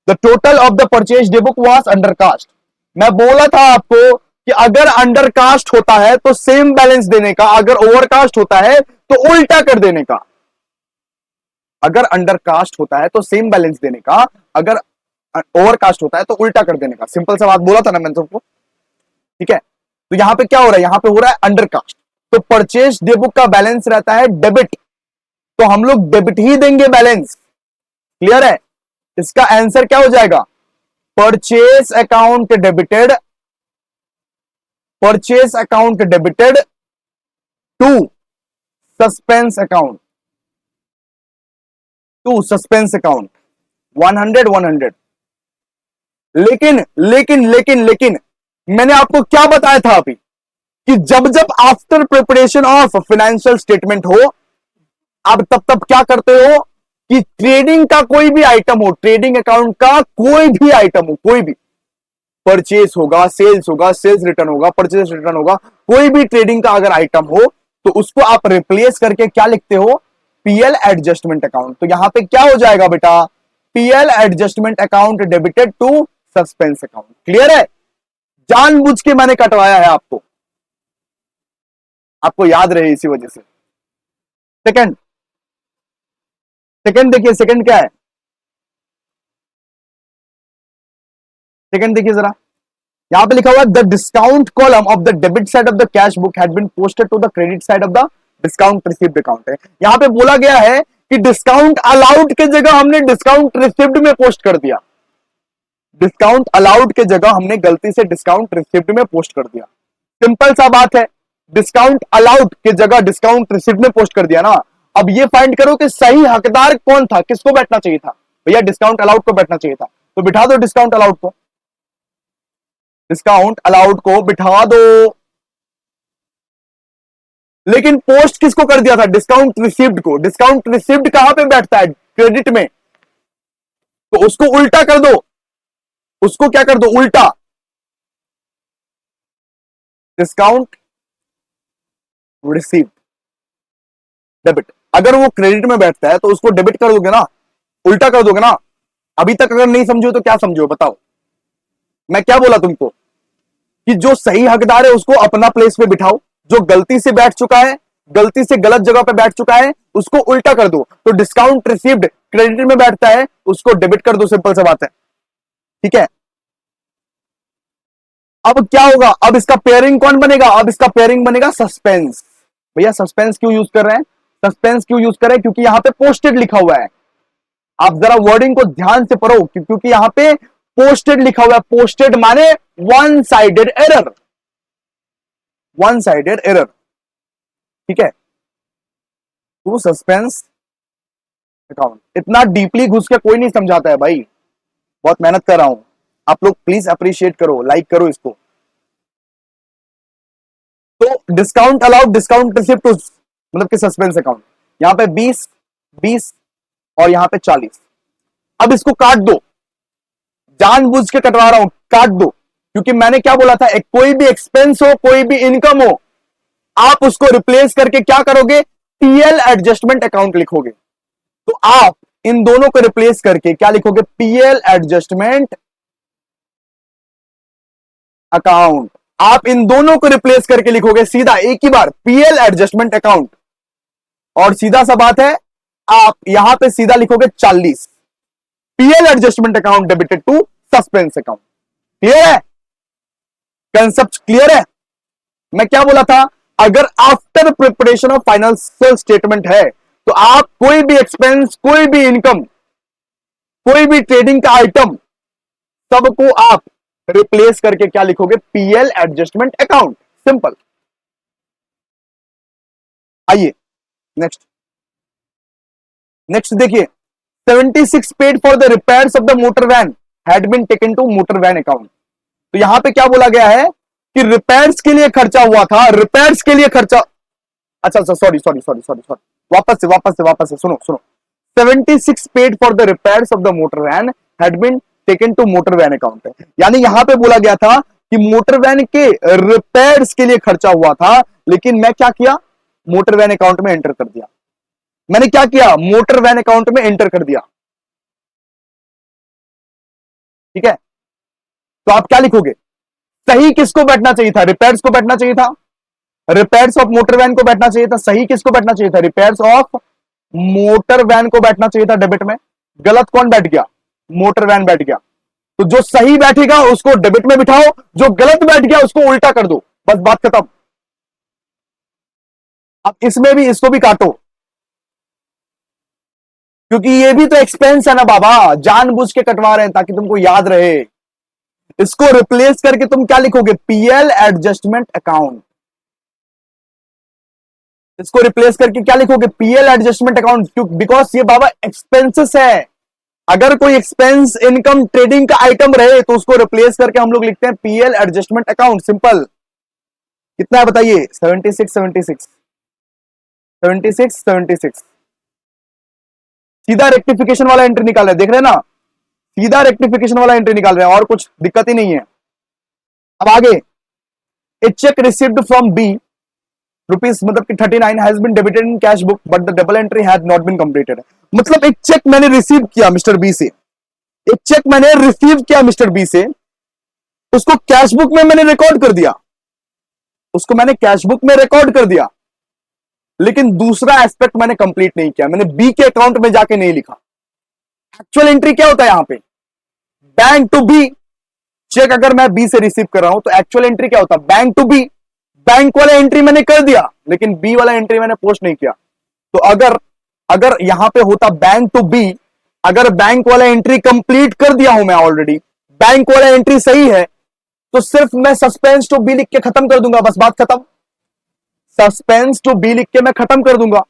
the total of the purchase day book was undercast. मैं बोला था आपको कि अगर अंडरकास्ट होता है तो सेम बैलेंस देने का, अगर ओवरकास्ट होता है तो उल्टा कर देने का। अगर अंडरकास्ट होता है तो सेम बैलेंस देने का, अगर ओवरकास्ट होता है तो उल्टा कर देने का। सिंपल सा बात बोला था ना मैंने तुमको, ठीक है? तो यहां पे क्या हो रहा है? यहां पे हो रहा है अंडरकास्ट, तो परचेज डे बुक का बैलेंस रहता है डेबिट, तो हम लोग डेबिट ही देंगे बैलेंस। क्लियर है? इसका आंसर क्या हो जाएगा? Purchase account debited, purchase account debited to suspense account, to suspense account 100। लेकिन लेकिन लेकिन लेकिन मैंने आपको क्या बताया था अभी कि जब जब after preparation of financial statement हो, आप तब तब क्या करते हो कि ट्रेडिंग का कोई भी आइटम हो, ट्रेडिंग अकाउंट का कोई भी आइटम हो, कोई भी परचेज होगा, सेल्स होगा, सेल्स रिटर्न होगा, परचेज रिटर्न होगा, कोई भी ट्रेडिंग का अगर आइटम हो तो उसको आप रिप्लेस करके क्या लिखते हो? PL adjustment account. तो यहां पे क्या हो जाएगा बेटा? PL adjustment account debited to suspense account. Clear है? जानबूझ के मैंने कटवाया है आपको, आपको याद रहे इसी वजह से। सेकंड, सेकंड देखिए, सेकंड क्या है? सेकंड देखिए जरा, यहां पे लिखा हुआ है the discount column of the debit side of the cash book had been posted to the credit side of the discount received account है। यहां पे बोला गया है कि डिस्काउंट अलाउड के जगह हमने डिस्काउंट रिसीव्ड में पोस्ट कर दिया। डिस्काउंट अलाउड के जगह हमने गलती से डिस्काउंट रिसीव्ड में पोस्ट कर दिया। सिंपल सा बात है, डिस्काउंट अलाउड के जगह डिस्काउंट रिसीव्ड में पोस्ट कर दिया ना। अब ये फाइंड करो कि सही हकदार कौन था, किसको बैठना चाहिए था? भैया डिस्काउंट अलाउड को बैठना चाहिए था, तो बिठा दो डिस्काउंट अलाउड को, डिस्काउंट अलाउड को बिठा दो। लेकिन पोस्ट किसको कर दिया था? डिस्काउंट रिसीव्ड को। डिस्काउंट रिसीव्ड कहां पे बैठता है? क्रेडिट में, तो उसको उल्टा कर दो, उसको क्या कर दो? उल्टा। डिस्काउंट रिसीव्ड डेबिट, अगर वो क्रेडिट में बैठता है तो उसको डेबिट कर दोगे ना, उल्टा कर दोगे ना। अभी तक अगर नहीं समझो तो क्या समझो बताओ? मैं क्या बोला तुमको कि जो सही हकदार है उसको अपना प्लेस पे बिठाओ, जो गलती से बैठ चुका है, गलती से गलत जगह पे बैठ चुका है, उसको उल्टा कर दो। तो डिस्काउंट रिसीव्ड क्रेडिट में बैठता है, उसको डेबिट कर दो, सिंपल सा बात है। ठीक है? अब क्या होगा? अब इसका पेयरिंग कौन बनेगा? अब इसका पेयरिंग बनेगा सस्पेंस। भैया सस्पेंस क्यों यूज कर रहे हैं? सस्पेंस क्यों यूज कर रहे हैं? क्योंकि यहां पे पोस्टेड लिखा हुआ है। आप जरा वर्डिंग को ध्यान से पढ़ो, क्योंकि यहां पे पोस्टेड लिखा हुआ है। पोस्टेड माने one sided error, one sided error. ठीक है? टू सस्पेंस अकाउंट, इतना डीपली घुस के कोई नहीं समझाता है भाई, बहुत मेहनत कर रहा हूं। आप लोग प्लीज अप्रिशिएट करो, लाइक करो इसको। तो discount allowed, discount received to, मतलब कि सस्पेंस अकाउंट। यहां पे 20, 20 और यहां पे 40। अब इसको काट दो, जानबूझ के कटवा रहा हूं, काट दो। क्योंकि मैंने क्या बोला था? एक कोई भी एक्सपेंस हो, कोई भी इनकम हो, आप उसको रिप्लेस करके क्या करोगे? पीएल एडजस्टमेंट अकाउंट लिखोगे। तो आप इन दोनों को रिप्लेस करके क्या लिखोगे? PL adjustment account. आप इन दोनों को रिप्लेस करके लिखोगे सीधा एक ही बार, पीएल एडजस्टमेंट अकाउंट। और सीधा सा बात है, आप यहां पे सीधा लिखोगे 40, PL adjustment account debited to suspense account. Clear है? कंसेप्ट क्लियर है? मैं क्या बोला था? अगर after preparation of financial statement है तो आप कोई भी एक्सपेंस, कोई भी इनकम, कोई भी ट्रेडिंग का आइटम, सबको आप रिप्लेस करके क्या लिखोगे? PL adjustment account. सिंपल। आइए नेक्स्ट नेक्स्ट देखिए, 76 paid for the repairs of the motor van had been taken to motor van account. तो यहां पे क्या बोला गया है कि रिपेयर्स के लिए खर्चा हुआ था, रिपेयर्स के लिए खर्चा, अच्छा अच्छा sorry sorry sorry sorry sorry, वापस से सुनो सुनो, 76 paid for the repairs of the motor van had been taken to motor van account. यानी यहां पे बोला गया था कि मोटर वैन के रिपेयर्स के लिए खर्चा हुआ था, लेकिन मैं क्या किया, मोटर वैन अकाउंट में एंटर कर दिया। मैंने क्या किया, मोटर वैन अकाउंट में एंटर कर दिया। ठीक है, तो आप क्या लिखोगे, सही किसको बैठना चाहिए था, रिपेयर्स को बैठना चाहिए था, रिपेयर्स ऑफ मोटर वैन को बैठना चाहिए था। सही किसको बैठना चाहिए था, रिपेयर्स ऑफ मोटर वैन को बैठना चाहिए था डेबिट में। गलत कौन बैठ गया, मोटर वैन बैठ गया। तो जो सही बैठेगा उसको डेबिट में बिठाओ, जो गलत बैठ गया उसको उल्टा कर दो, बस बात खत्म। अब इसमें भी इसको भी काटो, क्योंकि ये भी तो एक्सपेंस है ना बाबा, जानबूझ के कटवा रहे हैं ताकि तुमको याद रहे। इसको रिप्लेस करके तुम क्या लिखोगे, पीएल एडजस्टमेंट अकाउंट। इसको रिप्लेस करके क्या लिखोगे, पीएल एडजस्टमेंट अकाउंट, बिकॉज ये बाबा एक्सपेंसेस है। अगर कोई एक्सपेंस इनकम ट्रेडिंग का आइटम रहे तो उसको रिप्लेस करके हम लोग लिखते हैं पीएल एडजस्टमेंट अकाउंट, सिंपल। कितना है बताइए, 76 सीधा रेक्टिफिकेशन वाला एंट्री निकाल रहे हैं, देख रहे हैं ना, सीधा रेक्टिफिकेशन वाला एंट्री निकाल रहे हैं, और कुछ दिक्कत ही नहीं है। अब आगे, a cheque received from B rupees मतलब कि 39 has been debited in cash book but the double entry had not been completed. मतलब एक चेक मैंने रिसीव किया मिस्टर बी से, एक चेक मैंने रिसीव किया मिस्टर बी से, उसको कैश बुक में मैंने रिकॉर्ड कर दिया, उसको मैंने कैश बुक में रिकॉर्ड कर दिया, लेकिन दूसरा एस्पेक्ट मैंने कंप्लीट नहीं किया, मैंने बी के अकाउंट में जाके नहीं लिखा। एक्चुअल एंट्री क्या होता है यहां पे, बैंक टू बी। चेक अगर मैं बी से रिसीव कर रहा हूं तो एक्चुअल एंट्री क्या होता है, बैंक टू बी। बैंक वाला एंट्री मैंने कर दिया, लेकिन बी वाला एंट्री मैंने पोस्ट नहीं किया। तो अगर अगर यहां पे होता बैंक टू बी, अगर बैंक वाला एंट्री कंप्लीट कर दिया हूं मैं ऑलरेडी, बैंक वाला एंट्री सही है, तो सिर्फ मैं सस्पेंस टू बी लिख के खत्म कर दूंगा, बस बात खत्म। सस्पेंस टू बी लिख के मैं खत्म कर दूंगा,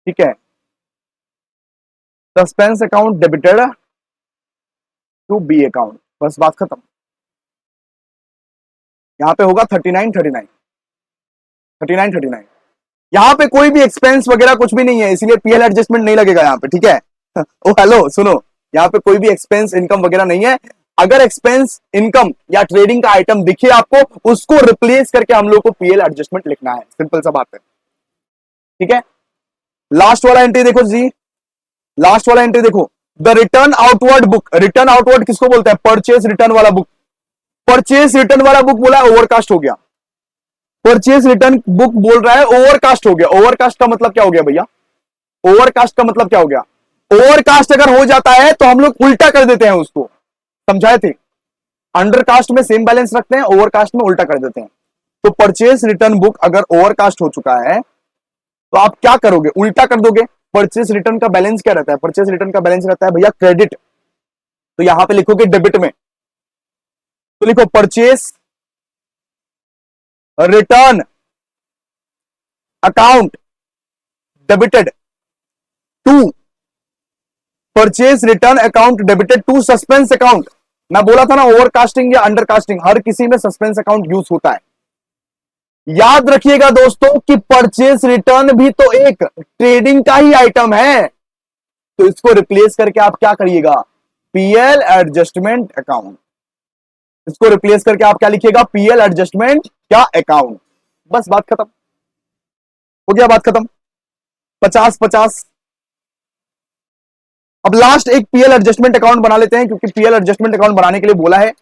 ठीक है। Suspense account debited to B account, बस बात खत्म। यहां पे होगा 39 यहां पे कोई भी एक्सपेंस वगैरह कुछ भी नहीं है, इसलिए पीएल एडजस्टमेंट नहीं लगेगा यहां पे, ठीक है। ओ हेलो सुनो, यहां पे कोई भी एक्सपेंस इनकम वगैरह नहीं है। अगर एक्सपेंस इनकम या ट्रेडिंग का आइटम दिखे आपको, उसको रिप्लेस करके हम लोग को पीएल एडजस्टमेंट लिखना है, सिंपल सा बात है, ठीक है। लास्ट वाला एंट्री देखो जी, लास्ट वाला एंट्री देखो, the return outward book. Return outward किसको बोलते हैं, परचेज रिटर्न वाला बुक। परचेज रिटर्न वाला बुक बोला, ओवरकास्ट हो गया। परचेज रिटर्न बुक बोल रहा है ओवरकास्ट हो गया। ओवरकास्ट का मतलब क्या हो गया भैया, ओवरकास्ट का मतलब क्या हो गया, ओवरकास्ट अगर हो जाता है तो हम लोग उल्टा कर देते हैं उसको, समझाए थे। अंडरकास्ट में सेम बैलेंस रखते हैं, ओवरकास्ट में उल्टा कर देते हैं। तो परचेज रिटर्न बुक अगर ओवरकास्ट हो चुका है तो आप क्या करोगे, उल्टा कर दोगे। परचेज रिटर्न का बैलेंस क्या रहता है, परचेज रिटर्न का बैलेंस रहता है भैया क्रेडिट, तो यहां पे लिखोगे डेबिट में, तो लिखो purchase return account debited to, purchase return account debited to suspense account. मैं बोला था ना, ओवरकास्टिंग या अंडरकास्टिंग हर किसी में सस्पेंस अकाउंट यूज होता है। याद रखिएगा दोस्तों कि परचेज रिटर्न भी तो एक ट्रेडिंग का ही आइटम है, तो इसको रिप्लेस करके आप क्या करिएगा, पीएल एडजस्टमेंट अकाउंट। इसको रिप्लेस करके आप क्या लिखिएगा, पीएल एडजस्टमेंट क्या अकाउंट, बस बात खत्म हो गया, बात खत्म। 50-50। अब लास्ट एक पीएल एडजस्टमेंट अकाउंट बना लेते हैं, क्योंकि पीएल एडजस्टमेंट अकाउंट बनाने के लिए बोला है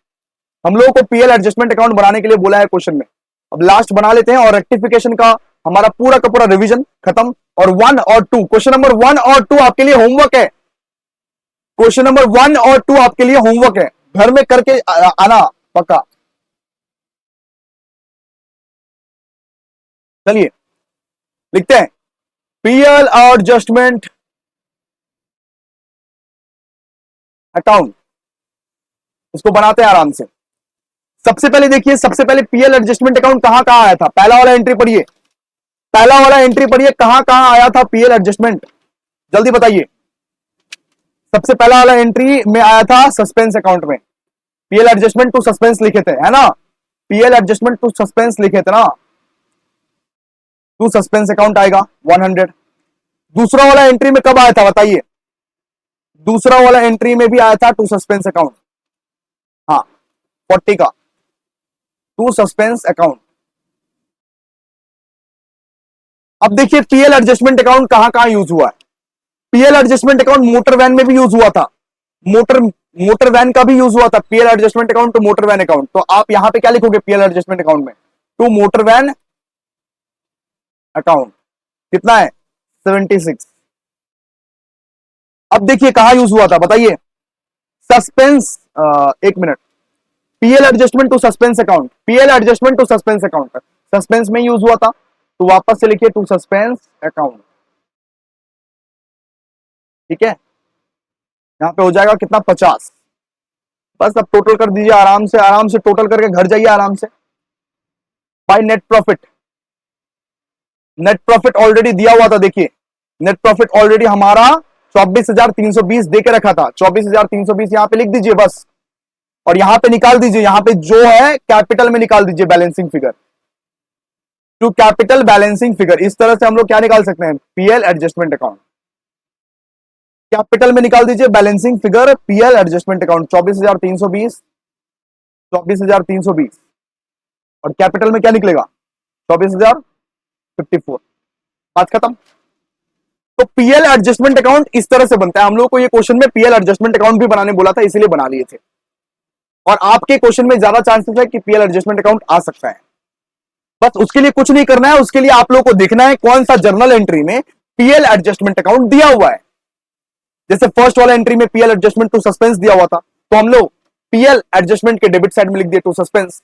हम लोगों को, पीएल एडजस्टमेंट अकाउंट बनाने के लिए बोला है क्वेश्चन में। अब लास्ट बना लेते हैं और रेक्टिफिकेशन का हमारा पूरा का पूरा रिवीजन खत्म। और 1 और 2, क्वेश्चन नंबर 1 और 2 आपके लिए होमवर्क है। क्वेश्चन नंबर 1 और 2 आपके लिए होमवर्क है, घर में करके आना पक्का। चलिए लिखते हैं, पीएल एडजस्टमेंट अकाउंट, इसको बनाते हैं आराम से। सबसे पहले देखिए, सबसे पहले पीएल एडजस्टमेंट अकाउंट कहां कहां आया था, पहला वाला एंट्री पढ़िए, पहला वाला एंट्री पढ़िए, कहां कहां आया था पीएल एडजस्टमेंट, जल्दी बताइए। सबसे पहला वाला एंट्री में आया था सस्पेंस अकाउंट में, पीएल एडजस्टमेंट टू सस्पेंस लिखे थे, है ना, पीएल एडजस्टमेंट टू सस्पेंस लिखे थे ना, टू सस्पेंस अकाउंट आएगा 100। दूसरा वाला एंट्री में कब आया था बताइए, दूसरा वाला एंट्री में भी आया था टू सस्पेंस अकाउंट, हाँ 40 का टू सस्पेंस अकाउंट। अब देखिए पीएल एडजस्टमेंट अकाउंट कहां कहां यूज हुआ है। PL adjustment account motor van में भी यूज हुआ था, मोटर वैन का भी यूज हुआ था, PL adjustment account to motor van account. तो आप यहां पे क्या लिखोगे पीएल एडजस्टमेंट अकाउंट में, टू मोटर वैन अकाउंट, कितना है 76। अब देखिए कहां यूज हुआ था बताइए, सस्पेंस, एक minute, PL adjustment to suspense account, PL adjustment to suspense account suspense में यूज हुआ था, तो वापस से लिखिए टू सस्पेंस अकाउंट, ठीक है। यहां पे हो जाएगा कितना 50। बस अब टोटल कर दीजिए आराम से टोटल करके घर जाइए आराम से। By net profit, net profit already दिया हुआ था, देखिए नेट प्रॉफिट ऑलरेडी हमारा 24,320 दे के रखा था, 24,320 यहां पे लिख दीजिए बस, और यहां पे निकाल दीजिए, यहां पे जो है कैपिटल में निकाल दीजिए balancing figure, to capital balancing figure. इस तरह से हम लोग क्या निकाल सकते हैं, पीएल एडजस्टमेंट अकाउंट, कैपिटल में निकाल दीजिए balancing figure PL adjustment account 24,320, 24,320, और कैपिटल में क्या निकलेगा 24,054, बात खत्म। तो पीएल एडजस्टमेंट अकाउंट इस तरह से बनता है। हम लोग को ये क्वेश्चन में पीएल एडजस्टमेंट अकाउंट भी बनाने बोला था, इसीलिए बना लिए थे, और आपके क्वेश्चन में ज्यादा चांसेस है कि पीएल एडजस्टमेंट अकाउंट आ सकता है। बस उसके लिए कुछ नहीं करना है, उसके लिए आप लोग को देखना है कौन सा जर्नल एंट्री में पीएल एडजस्टमेंट अकाउंट दिया हुआ है। जैसे फर्स्ट वाला एंट्री में पीएल एडजस्टमेंट टू सस्पेंस दिया हुआ था, तो हम लोग पीएल एडजस्टमेंट के डेबिट साइड में लिख दिए टू सस्पेंस।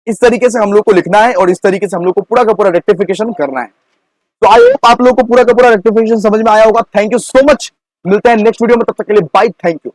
इस तरीके से हम लोग को लिखना है, और इस तरीके से हम लोग को पूरा का पूरा रेक्टिफिकेशन करना है। तो आई होप आप लोग को पूरा का पूरा रेक्टिफिकेशन समझ में आया होगा। थैंक यू सो मच, मिलते हैं नेक्स्ट वीडियो में, तब तक के लिए बाय, थैंक यू।